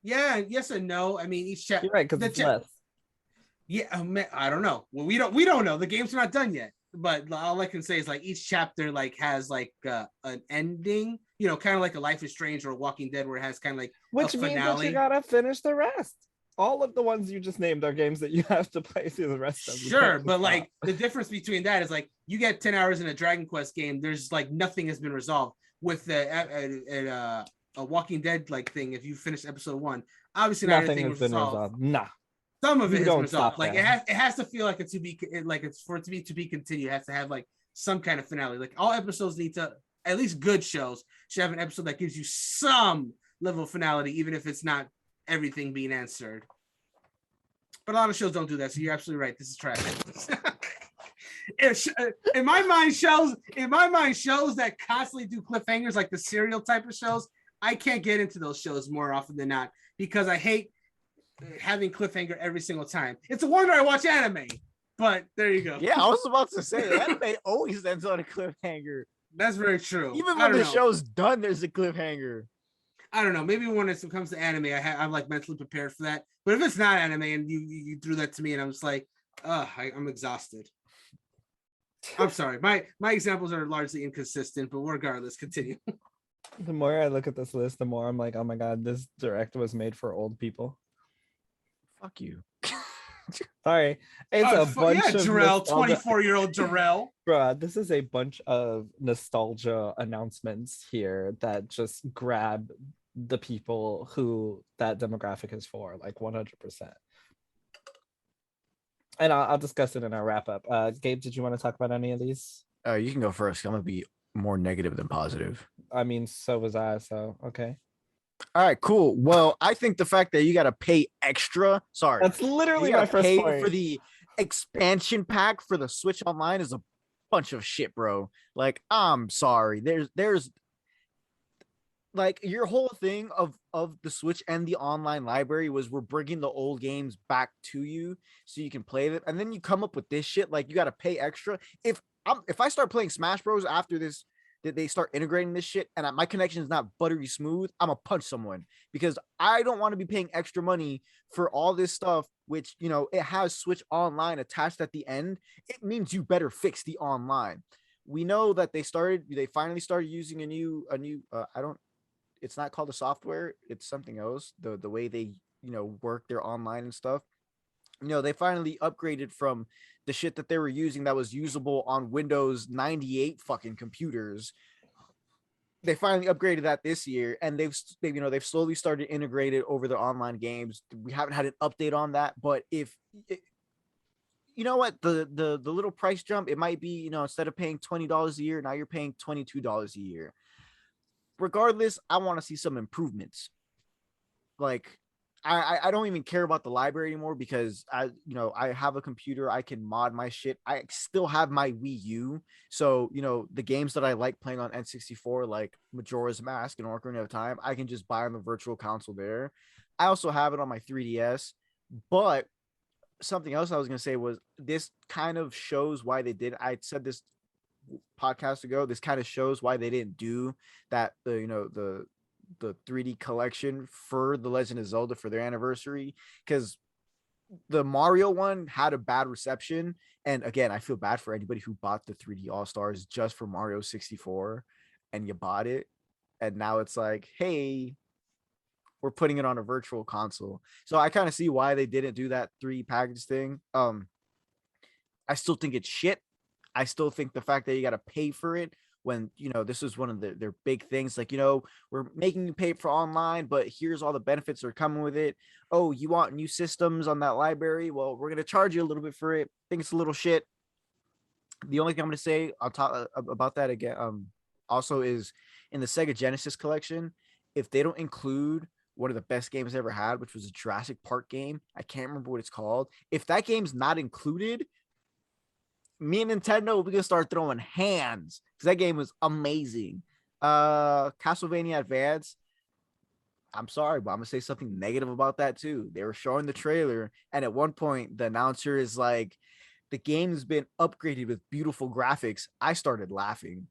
Yeah, yes and no. I mean, each chapter. You're right, because it's less. Yeah, I don't know. Well, we don't know. The game's not done yet. But all I can say is like each chapter like has like an ending, you know, kind of like a Life is Strange or a Walking Dead, where it has kind of like which means that you gotta finish the rest. All of the ones you just named are games that you have to play through the rest of. Sure, but like the difference between that is like you get 10 hours in a Dragon Quest game. There's like nothing has been resolved with a Walking Dead like thing. If you finish episode 1, obviously not everything was resolved. Nah. Some of it has been resolved. Like it has to feel like it's for it to be continued. It has to have like some kind of finale. Like all episodes need to, at least good shows should have an episode that gives you some level of finality, even if it's not everything being answered. But a lot of shows don't do that. So you're absolutely right. This is trash. In my mind, shows that constantly do cliffhangers, like the serial type of shows, I can't get into those shows more often than not because I hate having cliffhanger every single time. It's a wonder I watch anime, but there you go. Yeah, I was about to say anime always ends on a cliffhanger. That's very true. Even when the show's done, there's a cliffhanger. I don't know. Maybe when it comes to anime, I'm like mentally prepared for that. But if it's not anime and you threw that to me and I'm just like, I'm exhausted. I'm sorry. My examples are largely inconsistent, but regardless, continue. The more I look at this list, the more I'm like, oh my god, this direct was made for old people. Fuck you. Sorry. It's a bunch of Jerel, 24-year-old Jerel. Bruh, this is a bunch of nostalgia announcements here that just grab the people who that demographic is for, like 100%. And I'll discuss it in our wrap up. Gabe, did you want to talk about any of these? You can go first. I'm gonna be more negative than positive. I mean, so was I, so okay. All right, cool. Well, I think the fact that you got to pay extra, that's literally my first point. For the expansion pack for the Switch Online is a bunch of shit, bro. Like, I'm sorry. like your whole thing of the Switch and the online library was we're bringing the old games back to you so you can play them, and then you come up with this shit like you got to pay extra. If I start playing Smash Bros after this, that they start integrating this shit, and my connection is not buttery smooth, I'm gonna punch someone because I don't want to be paying extra money for all this stuff. Which it has Switch Online attached at the end. It means you better fix the online. We know that they finally started using a new I don't it's not called a software, it's something else, the way they work their online and stuff. They finally upgraded from the shit that they were using that was usable on Windows 98 fucking computers. They finally upgraded that this year, and they've slowly started integrated over their online games. We haven't had an update on that, but if you know what, the little price jump, it might be, instead of paying $20 a year, now you're paying $22 a year. Regardless, I want to see some improvements. Like, I don't even care about the library anymore because I have a computer, I can mod my shit. I still have my Wii U, so the games that I like playing on N64, like Majora's Mask and Ocarina of Time, I can just buy on the virtual console there. I also have it on my 3DS. But something else I was gonna say was this kind of shows why they did. I said this podcast ago. This kind of shows why they didn't do that. The 3D collection for The Legend of Zelda for their anniversary, because the Mario one had a bad reception. And again, I feel bad for anybody who bought the 3D All-Stars just for Mario 64 and you bought it. And now it's like, hey, we're putting it on a virtual console. So I kind of see why they didn't do that 3 package thing. I still think it's shit. I still think the fact that you got to pay for it when this is one of their big things, like we're making you pay for online, but here's all the benefits that are coming with it. Oh, you want new systems on that library? Well, we're gonna charge you a little bit for it. I think it's a little shit. The only thing I'm gonna say on top about that again, also is in the Sega Genesis collection, if they don't include one of the best games I ever had, which was a Jurassic Park game, I can't remember what it's called. If that game's not included, me and Nintendo, we're gonna start throwing hands because that game was amazing. Castlevania Advance, I'm sorry, but I'm gonna say something negative about that too. They were showing the trailer, and at one point the announcer is like, the game's been upgraded with beautiful graphics. I started laughing.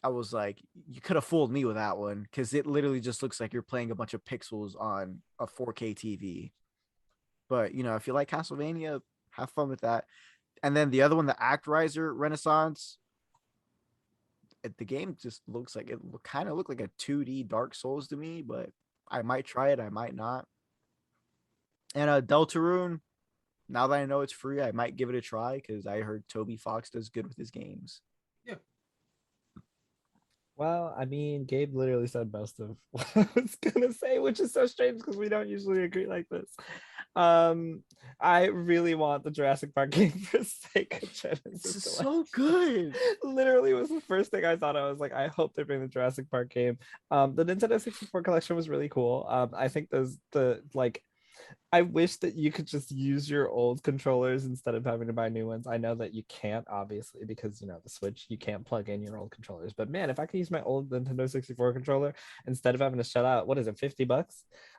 I was like, you could have fooled me with that one, because it literally just looks like you're playing a bunch of pixels on a 4K TV. But if you like Castlevania, have fun with that. And then the other one, the Actraiser Renaissance, the game just looks like, it kind of looked like a 2D Dark Souls to me, but I might try it, I might not. And Deltarune, now that I know it's free, I might give it a try because I heard Toby Fox does good with his games. Yeah. Well, I mean, Gabe literally said most of what I was gonna say, which is so strange because we don't usually agree like this. I really want the Jurassic Park game for Sega Genesis. It's so good. Literally was the first thing I thought. I was like, I hope they bring the Jurassic Park game. The Nintendo 64 collection was really cool. I think I wish that you could just use your old controllers instead of having to buy new ones. I know that you can't, obviously, because the Switch, you can't plug in your old controllers. But man, if I could use my old Nintendo 64 controller instead of having to shell out, what is it, $50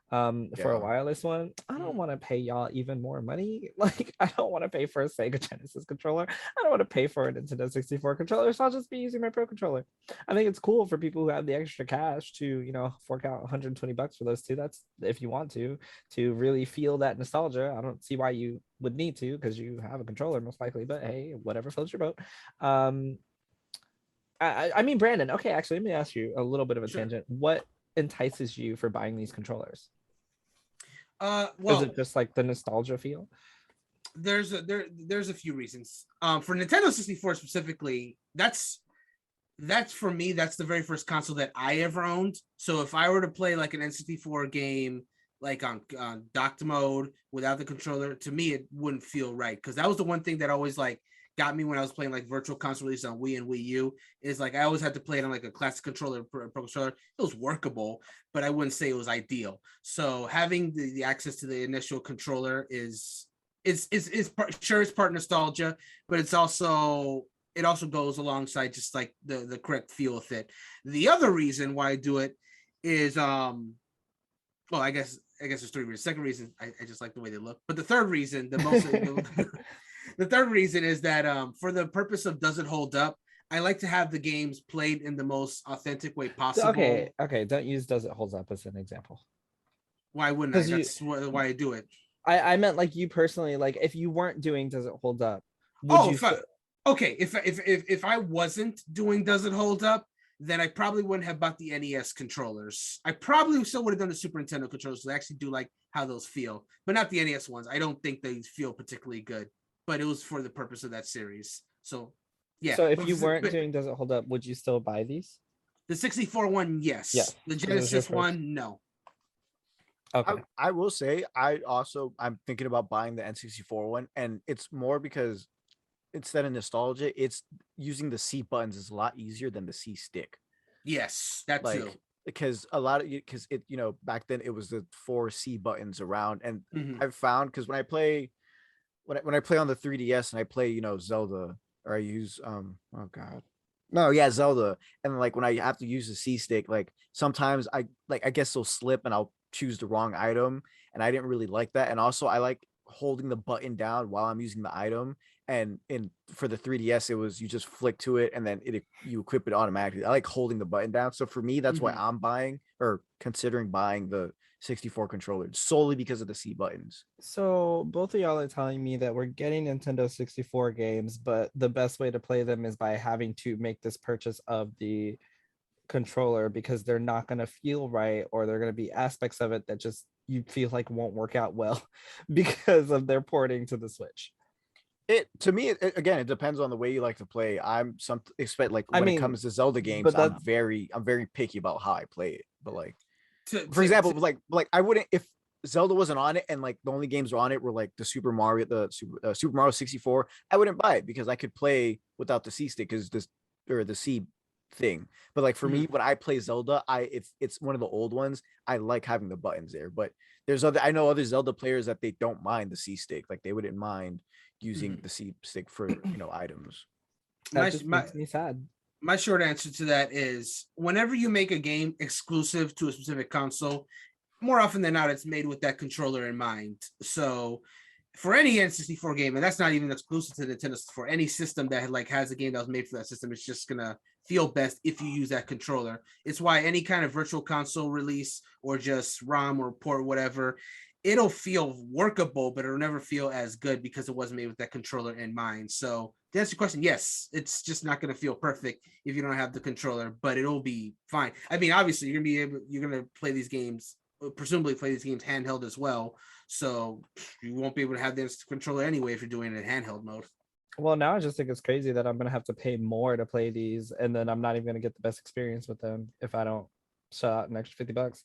for a wireless one? I don't want to pay y'all even more money. Like, I don't want to pay for a Sega Genesis controller. I don't want to pay for a Nintendo 64 controller, so I'll just be using my Pro controller. I think it's cool for people who have the extra cash to, fork out $120 for those two. That's if you want to really feel that nostalgia. I don't see why you would need to, because you have a controller most likely, but hey, whatever floats your boat. I mean, Brandon, okay, actually, let me ask you a little bit of a tangent. What entices you for buying these controllers? Well, is it just like the nostalgia feel? There's a few reasons. For Nintendo 64 specifically, that's for me, that's the very first console that I ever owned. So if I were to play like an N64 game, like on docked mode without the controller, to me it wouldn't feel right, because that was the one thing that always like got me when I was playing like virtual console releases on Wii and Wii U, is like I always had to play it on like a classic controller, pro controller. It was workable, but I wouldn't say it was ideal. So having the access to the initial controller is sure, it's part nostalgia, but it also goes alongside just like the correct feel with it. The other reason why I do it is well, I guess there's three reasons. Second reason, I just like the way they look. But the third reason, the third reason is that for the purpose of does it hold up, I like to have the games played in the most authentic way possible. Okay. Don't use does it hold up as an example. Why wouldn't I? That's why I do it. I meant like you personally, like if you weren't doing does it hold up? If I wasn't doing does it hold up, then I probably wouldn't have bought the NES controllers. I probably still would have done the Super Nintendo controllers. So I actually do like how those feel, but not the NES ones. I don't think they feel particularly good, but it was for the purpose of that series. So yeah. So if you weren't doing does it hold up, would you still buy these? The 64 one, yes. Yeah. The Genesis one, no. Okay. I will say I'm thinking about buying the N64 one, and it's more because instead of nostalgia, it's using the C buttons is a lot easier than the C stick. Yes, that too. Because back then it was the 4 C buttons around, and I've found because when I play on the 3DS and I play Zelda, or I use Zelda, and like when I have to use the C stick, like sometimes I guess they'll slip and I'll choose the wrong item, and I didn't really like that. And also I like holding the button down while I'm using the item, and for the 3DS it was you just flick to it and then you equip it automatically. I like holding the button down, so for me that's why I'm buying or considering buying the 64 controller, solely because of the C buttons. So both of y'all are telling me that we're getting Nintendo 64 games, but the best way to play them is by having to make this purchase of the controller because they're not going to feel right, or they're going to be aspects of it that just you feel like won't work out well because of their porting to the Switch. It depends on the way you like to play. When it comes to Zelda games, I'm very picky about how I play it. But like, for example, I wouldn't, if Zelda wasn't on it and like the only games were on it were like the Super Mario 64, I wouldn't buy it because I could play without the C stick because the C thing. But like for me, when I play Zelda, if it's one of the old ones, I like having the buttons there. But I know other Zelda players that they don't mind the C stick, like they wouldn't mind using the C stick for items. That just makes me sad. My short answer to that is whenever you make a game exclusive to a specific console, more often than not, it's made with that controller in mind. So for any N64 game, and that's not even exclusive to Nintendo, for any system that like has a game that was made for that system, it's just gonna feel best if you use that controller. It's why any kind of virtual console release or just ROM or port, whatever, it'll feel workable, but it'll never feel as good because it wasn't made with that controller in mind. So to answer your question, yes, it's just not going to feel perfect if you don't have the controller, but it'll be fine. I mean, obviously you're going to play these games, presumably play these games handheld as well. So you won't be able to have this controller anyway if you're doing it in handheld mode. Well, now I just think it's crazy that I'm going to have to pay more to play these, and then I'm not even going to get the best experience with them if I don't shell out an extra $50.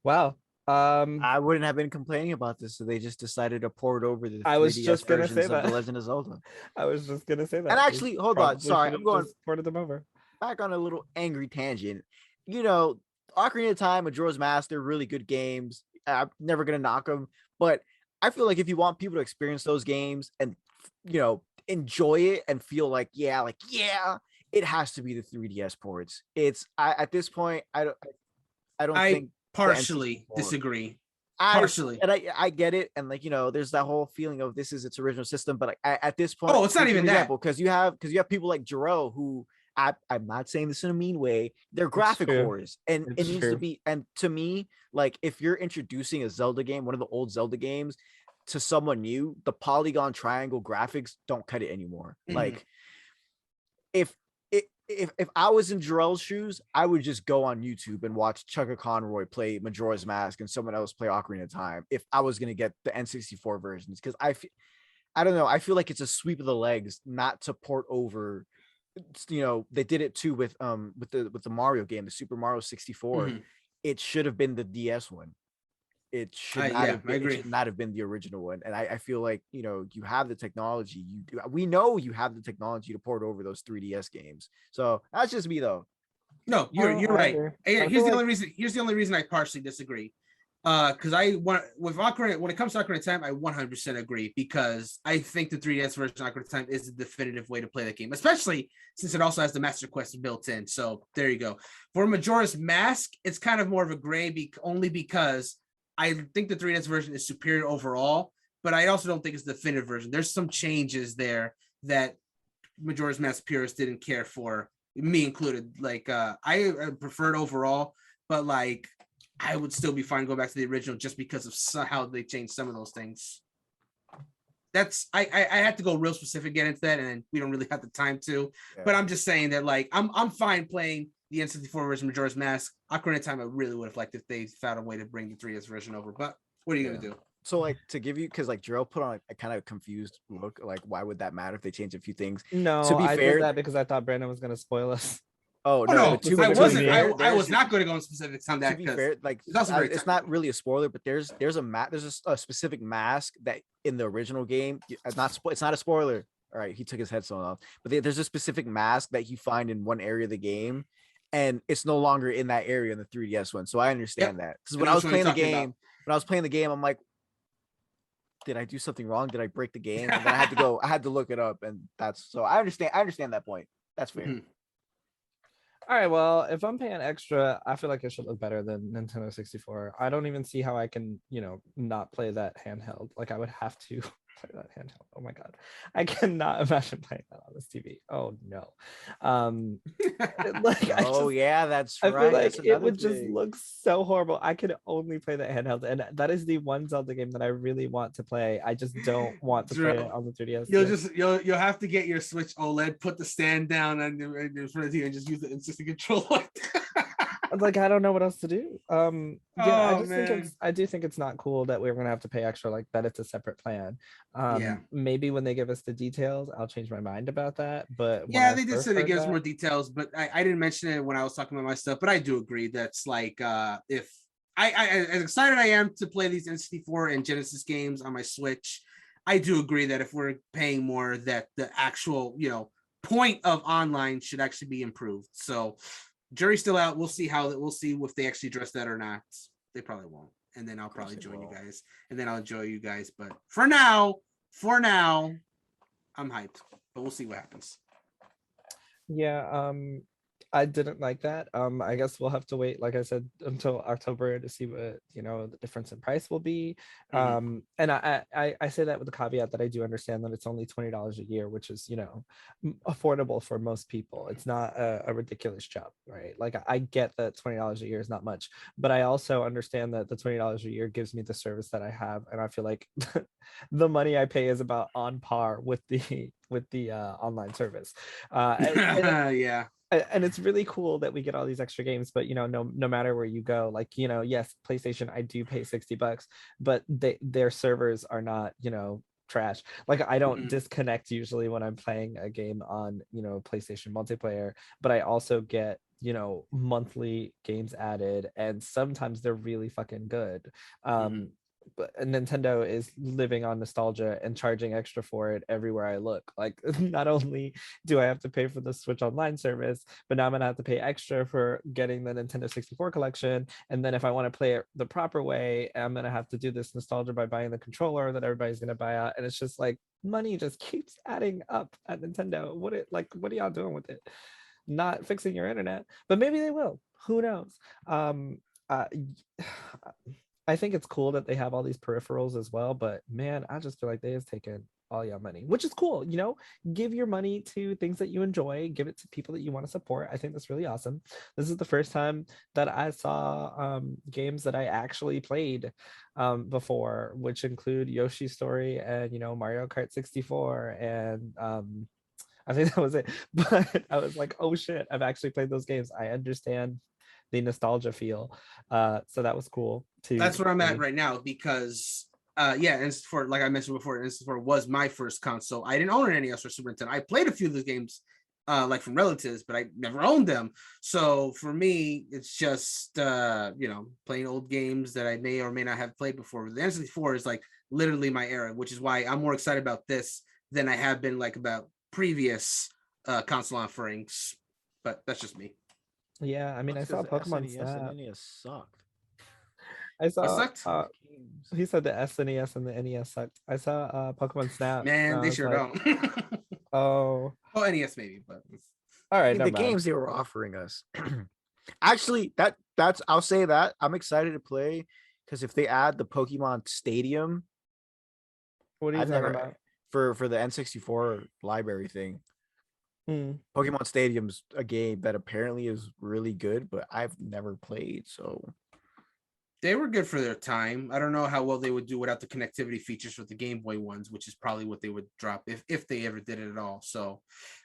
Wow. I wouldn't have been complaining about this, so they just decided to port it over the 3DS versions of The Legend of Zelda. I was just gonna say that. And actually, hold on, sorry, I'm going ported them over. Back on a little angry tangent. Ocarina of Time, Majora's Mask, they're really good games. I'm never gonna knock them, but I feel like if you want people to experience those games and enjoy it and feel like it has to be the 3DS ports. At this point, I don't think. Partially disagree. Partially. I get it. And there's that whole feeling of this is its original system. But at this point, it's not even that. Because you have people like Jerel who I'm not saying this in a mean way. They're graphic whores. And it needs to be. And to me, like if you're introducing a Zelda game, one of the old Zelda games, to someone new, the polygon triangle graphics don't cut it anymore. Like if I was in Jerel's shoes, I would just go on YouTube and watch Chugga Conroy play Majora's Mask and someone else play Ocarina of Time if I was going to get the N64 versions. Because I don't know. I feel like it's a sweep of the legs not to port over. They did it too with the Mario game, the Super Mario 64. It should have been the DS one. It should not have been the original one. And I feel like, you have the technology. We know you have the technology to port over those 3DS games. So that's just me though. No, you're right. Here's the only reason I partially disagree. Because I want with Ocarina, when it comes to Ocarina of Time, I 100% agree because I think the 3DS version of Ocarina of Time is the definitive way to play that game, especially since it also has the Master Quest built in. So there you go. For Majora's Mask, it's kind of more of a gray only because I think the 3DS version is superior overall, but I also don't think it's the definitive version. There's some changes there that Majora's Mask purists didn't care for, me included. Like I preferred overall, but like I would still be fine going back to the original just because of how they changed some of those things. That's I had to go real specific get into that, and we don't really have the time to. Yeah. But I'm just saying that like I'm fine playing the N64 version of Majora's Mask. Ocarina of Time I really would have liked if they found a way to bring the 3DS version over. But what are you gonna do? So like to give you, because like Jerel put on a kind of confused look, like why would that matter if they change a few things? No, to be I fair, did that because I thought Brandon was gonna spoil us. Oh no, I wasn't. I was not going to go in specifics on that. To be fair, like it's not really a spoiler, but there's a specific mask that in the original game, it's not a spoiler. All right, he took his headphone off, but there's a specific mask that you find in one area of the game, and it's no longer in that area in the 3DS one. So I understand that, because when I was playing the game, I'm like, did I do something wrong? Did I break the game? And then I had to look it up, and that's so I understand that point. That's fair. Mm-hmm. All right, well, if I'm paying extra, I feel like it should look better than Nintendo 64. I don't even see how I can, not play that handheld. Like I would have to play that handheld. Oh my god, I cannot imagine playing that on this TV. Oh no. Yeah, that's right. I feel like it would just look so horrible. I could only play that handheld, and that is the one Zelda game that I really want to play. I just don't want to play it on the 3DS. You'll have to get your Switch OLED, put the stand down and in front of you, and just use the instant controller. Like I don't know what else to do. I do think it's not cool that we're gonna have to pay extra, like that it's a separate plan. Maybe when they give us the details, I'll change my mind about that. But yeah, they did say they give us more details, but I didn't mention it when I was talking about my stuff. But I do agree that's like if I as excited I am to play these N64 and Genesis games on my Switch, I do agree that if we're paying more, that the actual point of online should actually be improved. So jury's still out. We'll see if they actually address that or not. They probably won't. And then I'll probably join you guys. And then I'll enjoy you guys. But for now, I'm hyped. But we'll see what happens. Yeah, I didn't like that. I guess we'll have to wait, like I said, until October to see what the difference in price will be. And I say that with the caveat that I do understand that it's only $20 a year, which is affordable for most people. It's not a ridiculous jump, right? Like I get that $20 a year is not much, but I also understand that the $20 a year gives me the service that I have, and I feel like the money I pay is about on par with the online service. Yeah. And it's really cool that we get all these extra games, but no matter where you go, like yes, PlayStation, I do pay $60, but their servers are not trash. Like I don't disconnect usually when I'm playing a game on PlayStation multiplayer, but I also get monthly games added, and sometimes they're really fucking good. But Nintendo is living on nostalgia and charging extra for it everywhere I look. Like not only do I have to pay for the Switch Online service, but now I'm gonna have to pay extra for getting the Nintendo 64 collection. And then if I want to play it the proper way, I'm gonna have to do this nostalgia by buying the controller that everybody's gonna buy out. And it's just like money just keeps adding up at Nintendo. What are y'all doing with it? Not fixing your internet, but maybe they will. Who knows? I think it's cool that they have all these peripherals as well, but man, I just feel like they have taken all your money, which is cool. Give your money to things that you enjoy, give it to people that you want to support. I think that's really awesome. This is the first time that I saw games that I actually played before, which include Yoshi's Story and Mario Kart 64, and I think that was it. But I was like, oh shit, I've actually played those games. I understand the nostalgia feel, so that was cool too. That's where I'm at right now, because N64, like I mentioned before, N64 was my first console. I didn't own an NES or Super Nintendo. I played a few of the games like from relatives, but I never owned them. So for me, it's just playing old games that I may or may not have played before. The N64 is like literally my era, which is why I'm more excited about this than I have been like about previous console offerings. But that's just me. Yeah, I mean, I saw Pokemon Snap. NES sucked. I saw. sucked? He said the SNES and the NES sucked. I saw Pokemon Snap. Man, and I they was sure like, don't. Oh, Oh, NES maybe, but all right. The Never mind. games they were offering us. Actually, that's I'll say that I'm excited to play because if they add the Pokemon Stadium, What are you I've talking never about? for the N64 library thing. Hmm. Pokemon Stadium's a game that apparently is really good, but I've never played. So they were good for their time. I don't know how well they would do without the connectivity features with the Game Boy ones, which is probably what they would drop if they ever did it at all. So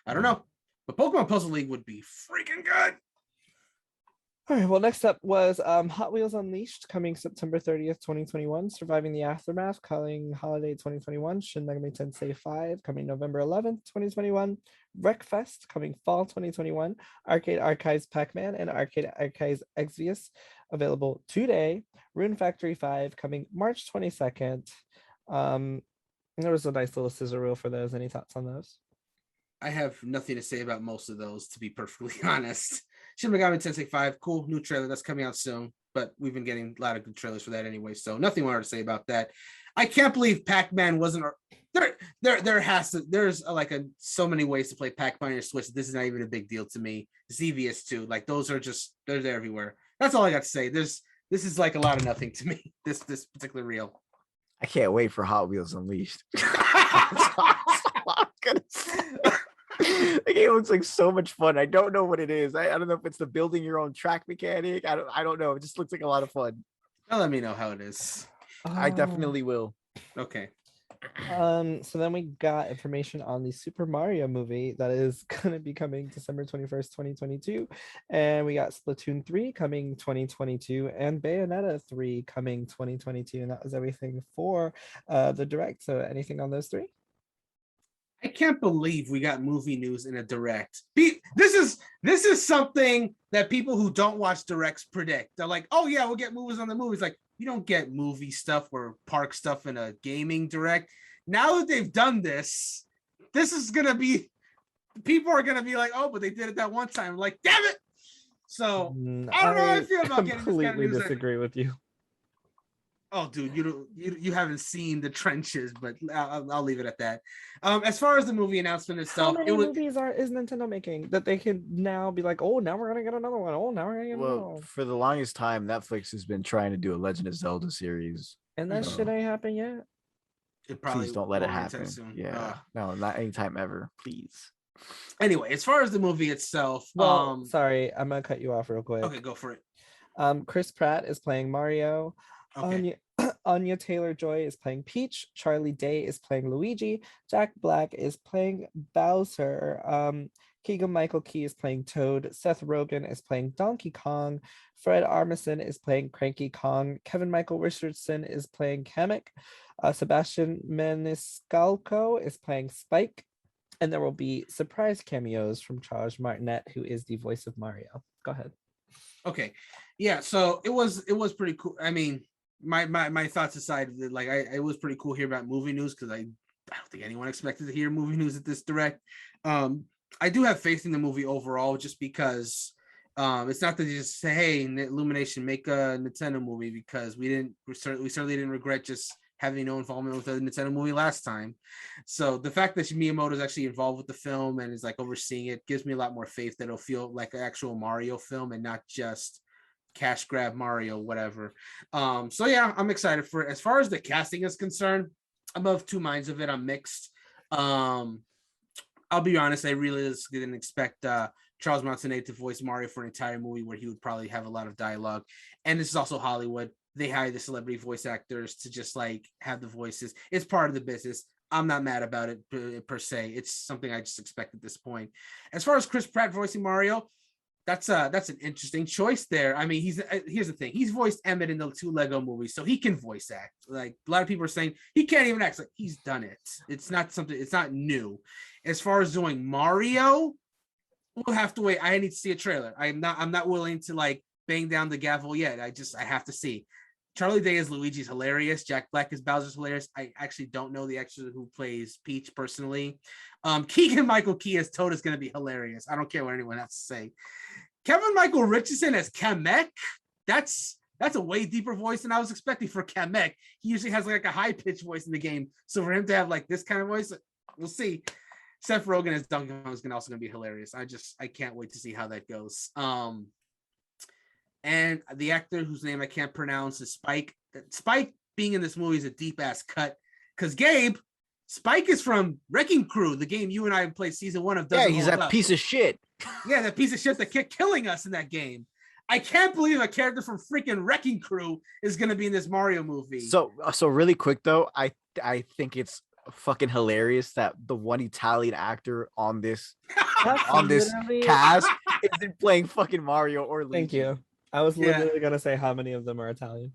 I don't know. But Pokemon Puzzle League would be freaking good. All right. Well, next up was Hot Wheels Unleashed coming September 30th, 2021. Surviving the Aftermath coming holiday 2021. Shin Megami Tensei 5 coming November 11th, 2021. Wreckfest coming fall 2021. Arcade Archives Pac-Man and Arcade Archives Exvius available today. Rune Factory 5 coming March 22nd. There was a nice little scissor reel for those. Any thoughts on those? I have nothing to say about most of those, to be perfectly honest. Shin Megami Tensei 5, cool new trailer that's coming out soon, but we've been getting a lot of good trailers for that anyway, so nothing more to say about that. I can't believe Pac-Man wasn't there's so many ways to play Pac-Man on your Switch. This is not even a big deal to me. Xevious too, like those are just they're everywhere. That's all I got to say. This is like a lot of nothing to me. This particular reel. I can't wait for Hot Wheels Unleashed. That's all I'm gonna say. The game looks like so much fun. I don't know what it is. I don't know if it's the building your own track mechanic. I don't know. It just looks like a lot of fun. Now let me know how it is. I definitely will. Okay. So then we got information on the Super Mario movie that is gonna be coming December 21st, 2022. And we got Splatoon 3 coming 2022 and Bayonetta 3 coming 2022. And that was everything for the direct. So anything on those three? I can't believe we got movie news in a direct. This is something that people who don't watch directs predict. They're like, oh yeah, we'll get movies on the movies. Like, you don't get movie stuff or park stuff in a gaming direct. Now that they've done this is gonna be, people are gonna be like, oh, but they did it that one time. Like, damn it. So I don't know how I feel about getting this kind of completely news. disagree with you. Oh, dude, you haven't seen the trenches, but I'll leave it at that. As far as the movie announcement itself, How many movies is Nintendo making that they can now be like, oh, now we're gonna get another one. Oh, now we're gonna get another one. For the longest time, Netflix has been trying to do a Legend of Zelda series. And that shit ain't happened yet. It probably Please don't let it won't anytime happen. soon. Yeah, no, not anytime ever. Please. Anyway, as far as the movie itself, Well, sorry, I'm gonna cut you off real quick. okay, go for it. Chris Pratt is playing Mario. Okay. Anya Taylor-Joy is playing Peach. Charlie Day is playing Luigi. Jack Black is playing Bowser. Keegan-Michael Key is playing Toad. Seth Rogen is playing Donkey Kong. Fred Armisen is playing Cranky Kong. Kevin Michael Richardson is playing Kamek. Sebastian Maniscalco is playing Spike. And there will be surprise cameos from Charles Martinet, who is the voice of Mario. Go ahead. Okay. Yeah, so it was pretty cool. I mean, my thoughts aside, like it was pretty cool here about movie news because I don't think anyone expected to hear movie news at this direct. I do have faith in the movie overall, just because it's not that they just say, hey, Illumination, make a Nintendo movie, because we certainly didn't regret just having no involvement with the Nintendo movie last time. So the fact that Miyamoto is actually involved with the film and is like overseeing it gives me a lot more faith that it'll feel like an actual Mario film and not just cash grab Mario, whatever. So yeah, I'm excited for it. As far as the casting is concerned, I'm of two minds of it. I'm mixed. I'll be honest, I really didn't expect Charles Martinet to voice Mario for an entire movie where he would probably have a lot of dialogue. And this is also Hollywood. They hire the celebrity voice actors to just like have the voices. It's part of the business. I'm not mad about it per se. It's something I just expect at this point. As far as Chris Pratt voicing Mario, that's an interesting choice there. I mean, here's the thing. He's voiced Emmett in the 2 Lego movies, so he can voice act. Like a lot of people are saying he can't even act. Like, he's done it. It's not new. As far as doing Mario, we'll have to wait. I need to see a trailer. I'm not willing to like bang down the gavel yet. I have to see. Charlie Day as Luigi's hilarious. Jack Black as Bowser's hilarious. I actually don't know the actor who plays Peach personally. Keegan-Michael Key as Toad is going to be hilarious. I don't care what anyone has to say. Kevin Michael Richardson as Kamek. That's that's a way deeper voice than I was expecting for Kamek. He usually has like a high pitched voice in the game. So for him to have like this kind of voice, we'll see. Seth Rogen as Donkey Kong is also going to be hilarious. I can't wait to see how that goes. And the actor whose name I can't pronounce is Spike. Spike being in this movie is a deep ass cut because Gabe, Spike is from Wrecking Crew, the game you and I played season 1 of. Yeah, he's that piece of shit. Yeah, that piece of shit that kept killing us in that game. I can't believe a character from freaking Wrecking Crew is going to be in this Mario movie. So really quick though, I think it's fucking hilarious that the one Italian actor on this cast isn't playing fucking Mario or Luigi. Thank you. I was literally gonna say how many of them are Italian.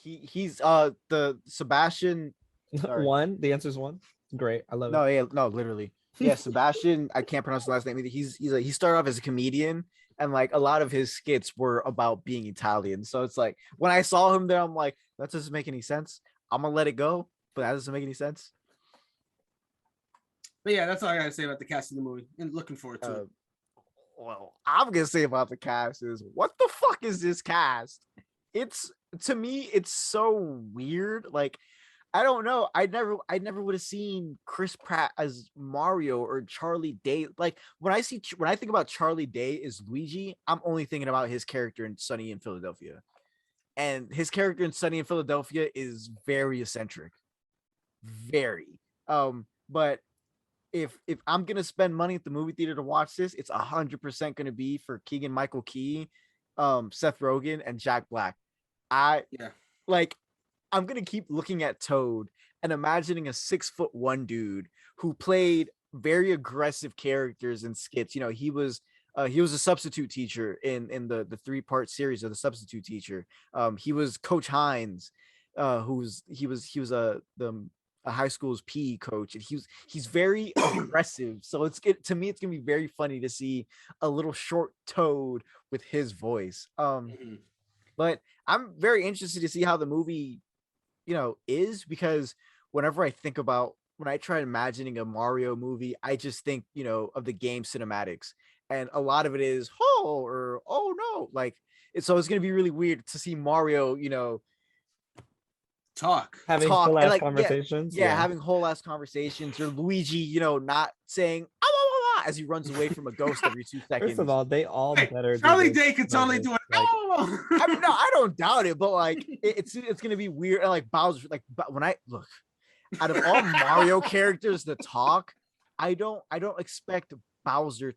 He's the Sebastian. One. The answer is one. Great. I love it. No, yeah, no, literally. Yeah, Sebastian. I can't pronounce the last name either. He started off as a comedian, and like a lot of his skits were about being Italian. So it's like when I saw him there, I'm like, that doesn't make any sense. I'm gonna let it go, but that doesn't make any sense. But yeah, that's all I gotta say about the cast of the movie, and looking forward to it. Well, I'm gonna say about the cast is, what the fuck is this cast? It's, to me, it's so weird. Like, I don't know. I never would have seen Chris Pratt as Mario or Charlie Day. Like when I think about Charlie Day as Luigi, I'm only thinking about his character in Sunny in Philadelphia, and his character in Sunny in Philadelphia is very eccentric, very. But if I'm gonna spend money at the movie theater to watch this, it's 100% gonna be for Keegan-Michael Key, Seth Rogen, and Jack Black. I'm gonna keep looking at Toad and imagining a 6'1" dude who played very aggressive characters in skits. You know, he was a substitute teacher in the 3-part series of The Substitute Teacher. He was Coach Hines, he was a high school's PE coach, and he's very aggressive. So to me, it's gonna be very funny to see a little short Toad with his voice. But I'm very interested to see how the movie, is, because when I try imagining a Mario movie, I just think, of the game cinematics, and a lot of it is oh no, like so it's gonna be really weird to see Mario, having whole ass conversations. Yeah, having whole ass conversations, or Luigi, not saying as he runs away from a ghost every 2 seconds. First of all, they all better. Charlie Day could totally do it. Like, I mean, no, I don't doubt it, but like it's gonna be weird. And like Bowser, like, but when I look out of all Mario characters to talk, I don't expect Bowser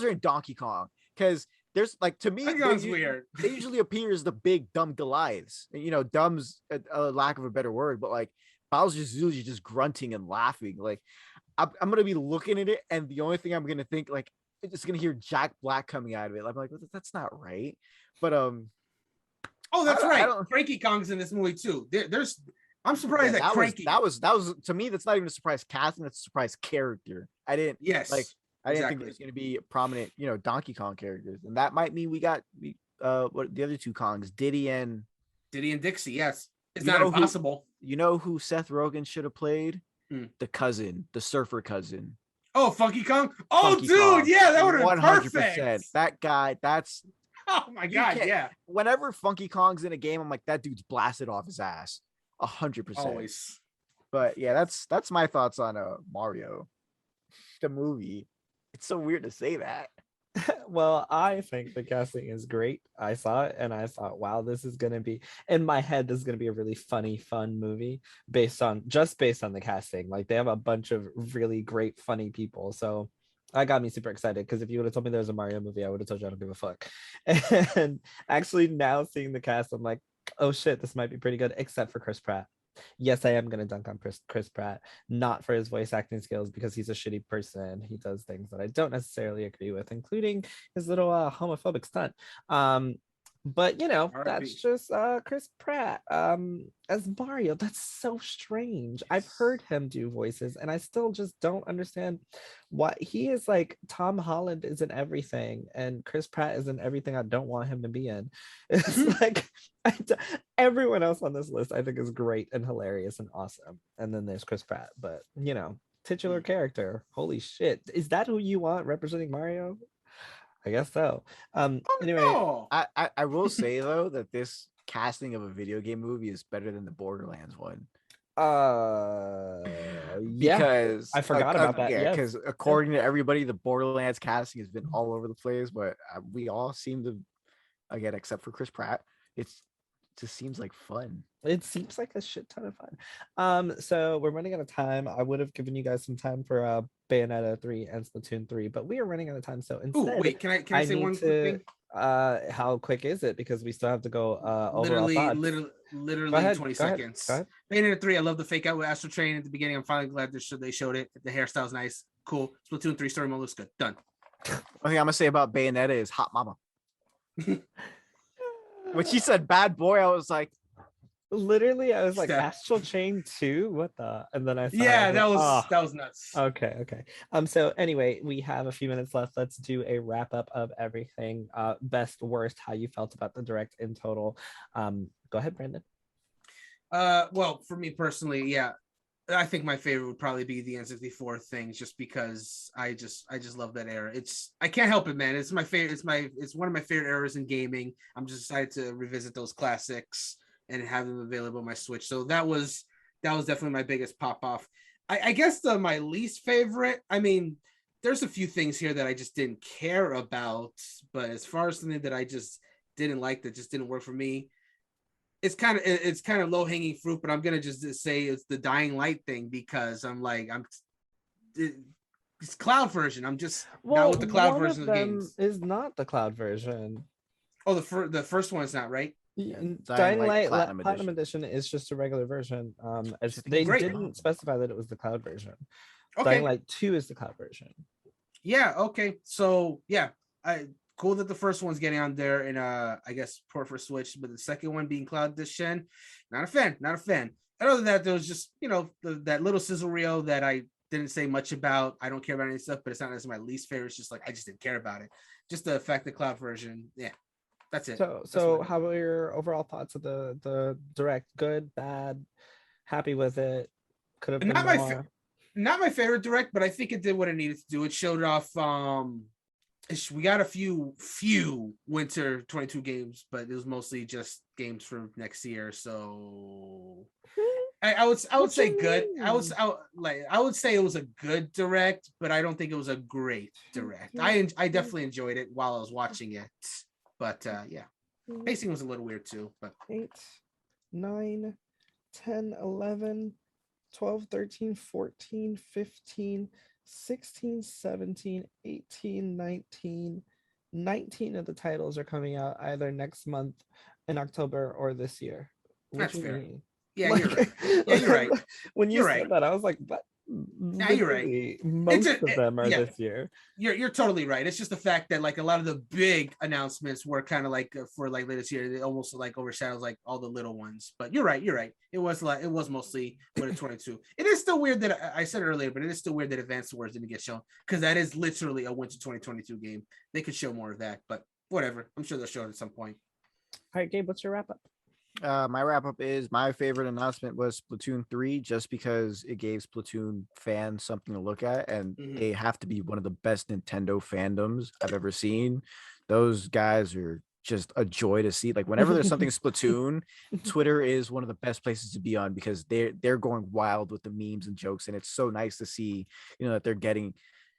and Donkey Kong, because there's like, to me, weird. They usually appear as the big dumb Goliaths. Dumb's a lack of a better word, but like Bowser's usually just grunting and laughing. Like I'm gonna be looking at it, and the only thing I'm gonna think, like, it's gonna hear Jack Black coming out of it. I'm like, that's not right. But oh, that's right. Cranky Kong's in this movie too. I'm surprised that Cranky. That was to me. That's not even a surprise casting. That's a surprise character. I didn't think there's going to be prominent, Donkey Kong characters, and that might mean we what the other two Kongs, Diddy and Dixie. Yes, it's not impossible. Who Seth Rogen should have played? The cousin, the surfer cousin. Oh, Funky Kong. Oh, Funky dude, Kong. Yeah, that would have been 100%. Perfect. That guy. That's. Oh my god, yeah. Whenever Funky Kong's in a game, I'm like, that dude's blasted off his ass. 100%. Always. But yeah, that's my thoughts on Mario, the movie. It's so weird to say that. Well, I think the casting is great. I saw it and I thought, wow, this is gonna be, in my head, this is gonna be a really funny, fun movie based on the casting. Like, they have a bunch of really great, funny people. So that got me super excited, because if you would have told me there was a Mario movie, I would have told you I don't give a fuck. And actually now seeing the cast, I'm like, oh shit, this might be pretty good, except for Chris Pratt. Yes, I am going to dunk on Chris Pratt, not for his voice acting skills, because he's a shitty person. He does things that I don't necessarily agree with, including his little homophobic stunt. But that's just Chris Pratt as Mario. That's so strange. I've heard him do voices, and I still just don't understand why he is like Tom Holland is in everything, and Chris Pratt is in everything I don't want him to be in. It's like everyone else on this list I think is great and hilarious and awesome, and then there's Chris Pratt. But titular character. Holy shit, is that who you want representing Mario? I guess so. Anyway, I will say though that this casting of a video game movie is better than the Borderlands one. Yeah, Because I forgot about that. Yeah, Yes. because according to everybody, the Borderlands casting has been all over the place, but we all seem to, again, except for Chris Pratt, it just seems like fun. It seems like a shit ton of fun. So we're running out of time. I would have given you guys some time for Bayonetta 3 and Splatoon 3, but we are running out of time. So Oh, instead, wait, can I say need one quick thing? how quick is it? Because we still have to go overall thoughts. Literally Go ahead, 20 go ahead, seconds. go ahead. Bayonetta 3, I love the fake out with Astral Train at the beginning. I'm finally glad they showed it. The hairstyle's nice. Cool. Splatoon 3 story mode looks good. Done. One thing I'm gonna say about Bayonetta is Hot Mama. When she said bad boy, I was like, Literally, I was like, Step. Astral Chain 2? What the? And then I saw Yeah, it, that was oh. that was nuts. Okay. So anyway, we have a few minutes left. Let's do a wrap up of everything. Best, worst, how you felt about the direct in total. Go ahead, Brandon. Well, for me personally, yeah, I think my favorite would probably be the N64 thing, just because I just love that era. I can't help it, man. It's my favorite. It's one of my favorite eras in gaming. I'm just excited to revisit those classics and have them available on my Switch. So that was definitely my biggest pop off. I guess my least favorite. I mean, there's a few things here that I just didn't care about, but as far as something that I just didn't like, that just didn't work for me, it's kind of low hanging fruit. But I'm gonna just say it's the Dying Light thing, because it's cloud version. I'm just not with the cloud version of the games. Is not the cloud version. Oh, the first one is not, right? Yeah, Dying Light Platinum Edition is just a regular version. They Great. didn't specify that it was the cloud version. Okay. Dying Light 2 is the cloud version. Yeah. Okay. So yeah, cool that the first one's getting on there in I guess port for Switch, but the second one being cloud edition, not a fan. And other than that, there was just that little sizzle reel that I didn't say much about. I don't care about any stuff, but it's not as my least favorite. It's just like I just didn't care about it. Just the fact the cloud version, yeah. That's it. So how are your overall thoughts of the direct? Good, bad, happy with it? Could have been more. Not my favorite direct, but I think it did what it needed to do. It showed off. We got a few winter 22 games, but it was mostly just games for next year. So I would say good. I would say it was a good direct, but I don't think it was a great direct. I definitely enjoyed it while I was watching it. But yeah, pacing was a little weird too. But 8, 9, 10, 11, 12, 13, 14, 15, 16, 17, 18, 19 of the titles are coming out either next month in October or this year. That's fair. Mean? Yeah, you're right. Yeah, you're right. When you said that, I was like, what? Yeah, you're right. Most of them are this year. You're totally right. It's just the fact that like a lot of the big announcements were kind of like for like latest year, they almost like overshadows like all the little ones. But you're right. It was mostly Winter 22. It is still weird that I said it earlier, but it is still weird that Advanced Wars didn't get shown, because that is literally a Winter 2022 game. They could show more of that, but whatever. I'm sure they'll show it at some point. All right, Gabe, what's your wrap up? My wrap up is my favorite announcement was Splatoon 3, just because it gave Splatoon fans something to look at, and they have to be one of the best Nintendo fandoms I've ever seen. Those guys are just a joy to see. Like whenever there's something Splatoon, Twitter is one of the best places to be on, because they're going wild with the memes and jokes, and it's so nice to see, that they're getting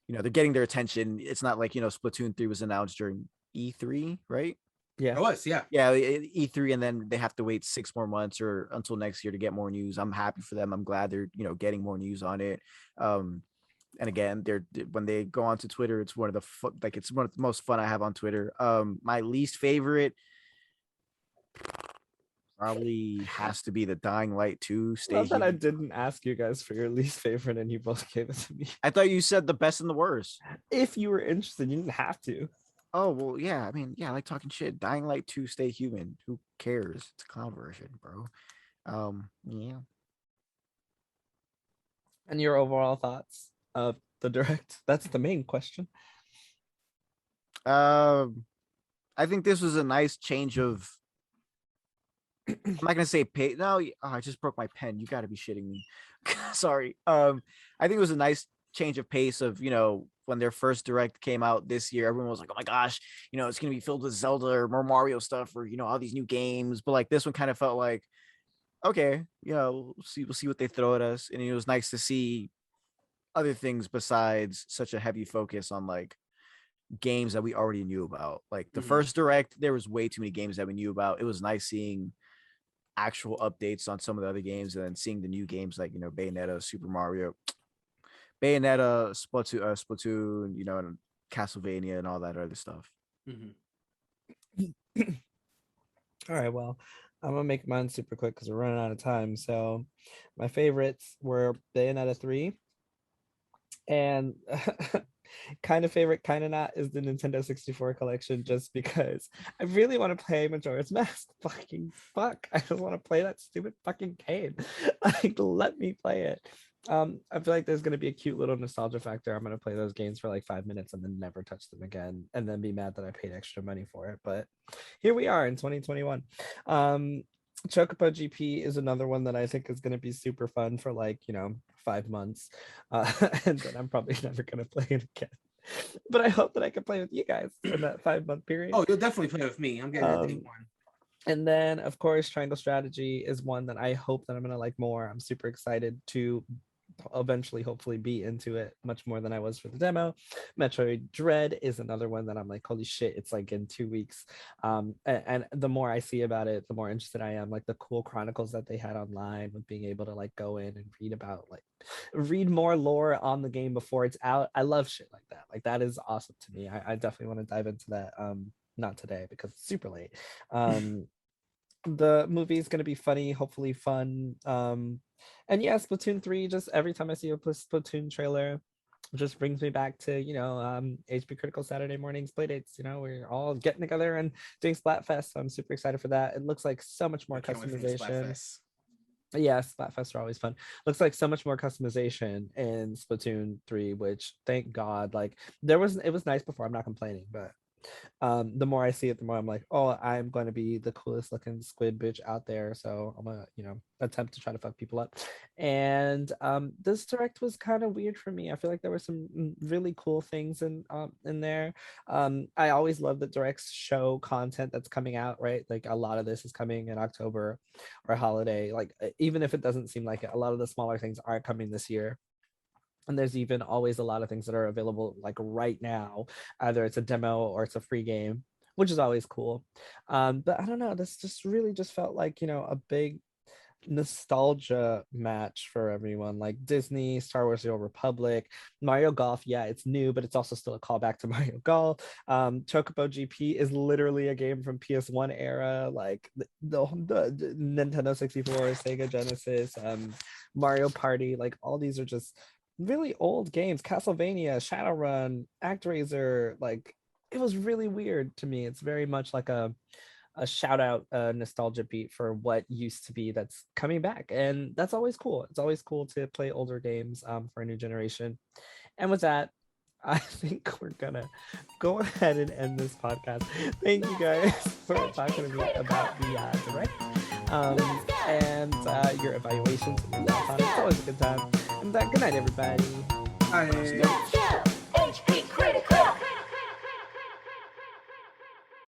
their attention. It's not like, Splatoon 3 was announced during E3, right? Yeah, it was. Yeah, E3, and then they have to wait 6 more months or until next year to get more news. I'm happy for them. I'm glad they're getting more news on it. And again, when they go onto Twitter, it's one of the most fun I have on Twitter. My least favorite probably has to be the Dying Light 2 stage. Not that I didn't ask you guys for your least favorite, and you both gave it to me. I thought you said the best and the worst. If you were interested, you didn't have to. Oh, well, yeah. I mean, yeah, I like talking shit. Dying Light 2, Stay Human. Who cares? It's a cloud version, bro. Yeah. And your overall thoughts of the direct? That's the main question. I think this was a nice change of. I'm not gonna say pay. No, I just broke my pen. You got to be shitting me. Sorry. I think it was a nice change of pace of, when their first direct came out this year, everyone was like, oh my gosh, it's going to be filled with Zelda or more Mario stuff or, all these new games. But like this one kind of felt like, okay, we'll see what they throw at us. And it was nice to see other things besides such a heavy focus on like games that we already knew about. Like the first direct, there was way too many games that we knew about. It was nice seeing actual updates on some of the other games and then seeing the new games like, Bayonetta, Super Mario, Bayonetta, Splatoon, and Castlevania and all that other stuff. All right, well, I'm gonna make mine super quick because we're running out of time. So my favorites were Bayonetta 3 and kind of favorite, kind of not is the Nintendo 64 collection, just because I really want to play Majora's Mask. Fuck. I just want to play that stupid fucking game. Like, let me play it. I feel like there's going to be a cute little nostalgia factor. I'm going to play those games for like 5 minutes and then never touch them again and then be mad that I paid extra money for it. But here we are in 2021. Chocobo GP is another one that I think is going to be super fun for like 5 months, and then I'm probably never going to play it again. But I hope that I can play with you guys in that 5-month period. Oh, you'll definitely play with me. I'm getting that day one. And then of course Triangle Strategy is one that I hope that I'm going to like more. I'm super excited to eventually hopefully be into it much more than I was for the demo. Metroid Dread is another one that I'm like, holy shit, it's like in 2 weeks. And the more I see about it, the more interested I am. Like the cool chronicles that they had online with being able to like go in and read more lore on the game before it's out. I love shit like that. Like that is awesome to me. I definitely want to dive into that. Not today because it's super late. The movie is going to be funny, hopefully fun. And yeah, Splatoon 3, just every time I see a Splatoon trailer, just brings me back to, HP Critical Saturday mornings playdates. We're all getting together and doing Splatfest. So I'm super excited for that. It looks like so much more customization. Yeah, Splatfests are always fun. Looks like so much more customization in Splatoon 3, which thank God, like it was nice before. I'm not complaining, but the more I see it, the more I'm like, oh, I'm going to be the coolest looking squid bitch out there. So I'm gonna, attempt to try to fuck people up. And this direct was kind of weird for me. I feel like there were some really cool things in there. I always love that directs show content that's coming out, right? Like a lot of this is coming in October or holiday. Like even if it doesn't seem like it, a lot of the smaller things are coming this year. And there's even always a lot of things that are available like right now. Either it's a demo or it's a free game, which is always cool. But I don't know, this just really just felt like, a big nostalgia match for everyone. Like Disney, Star Wars The Old Republic, Mario Golf. Yeah, it's new, but it's also still a callback to Mario Golf. Chocobo GP is literally a game from PS1 era, like the Nintendo 64, Sega Genesis, Mario Party. Like all these are just really old games. Castlevania, Shadowrun, ActRaiser. Like it was really weird to me. It's very much like a shout out, nostalgia beat for what used to be that's coming back, and that's always cool. It's always cool to play older games for a new generation. And with that, I think we're gonna go ahead and end this podcast. Thank you guys for talking to me about the direct and your evaluations and your thoughts on it. It's always a good time. And good night, everybody. Bye.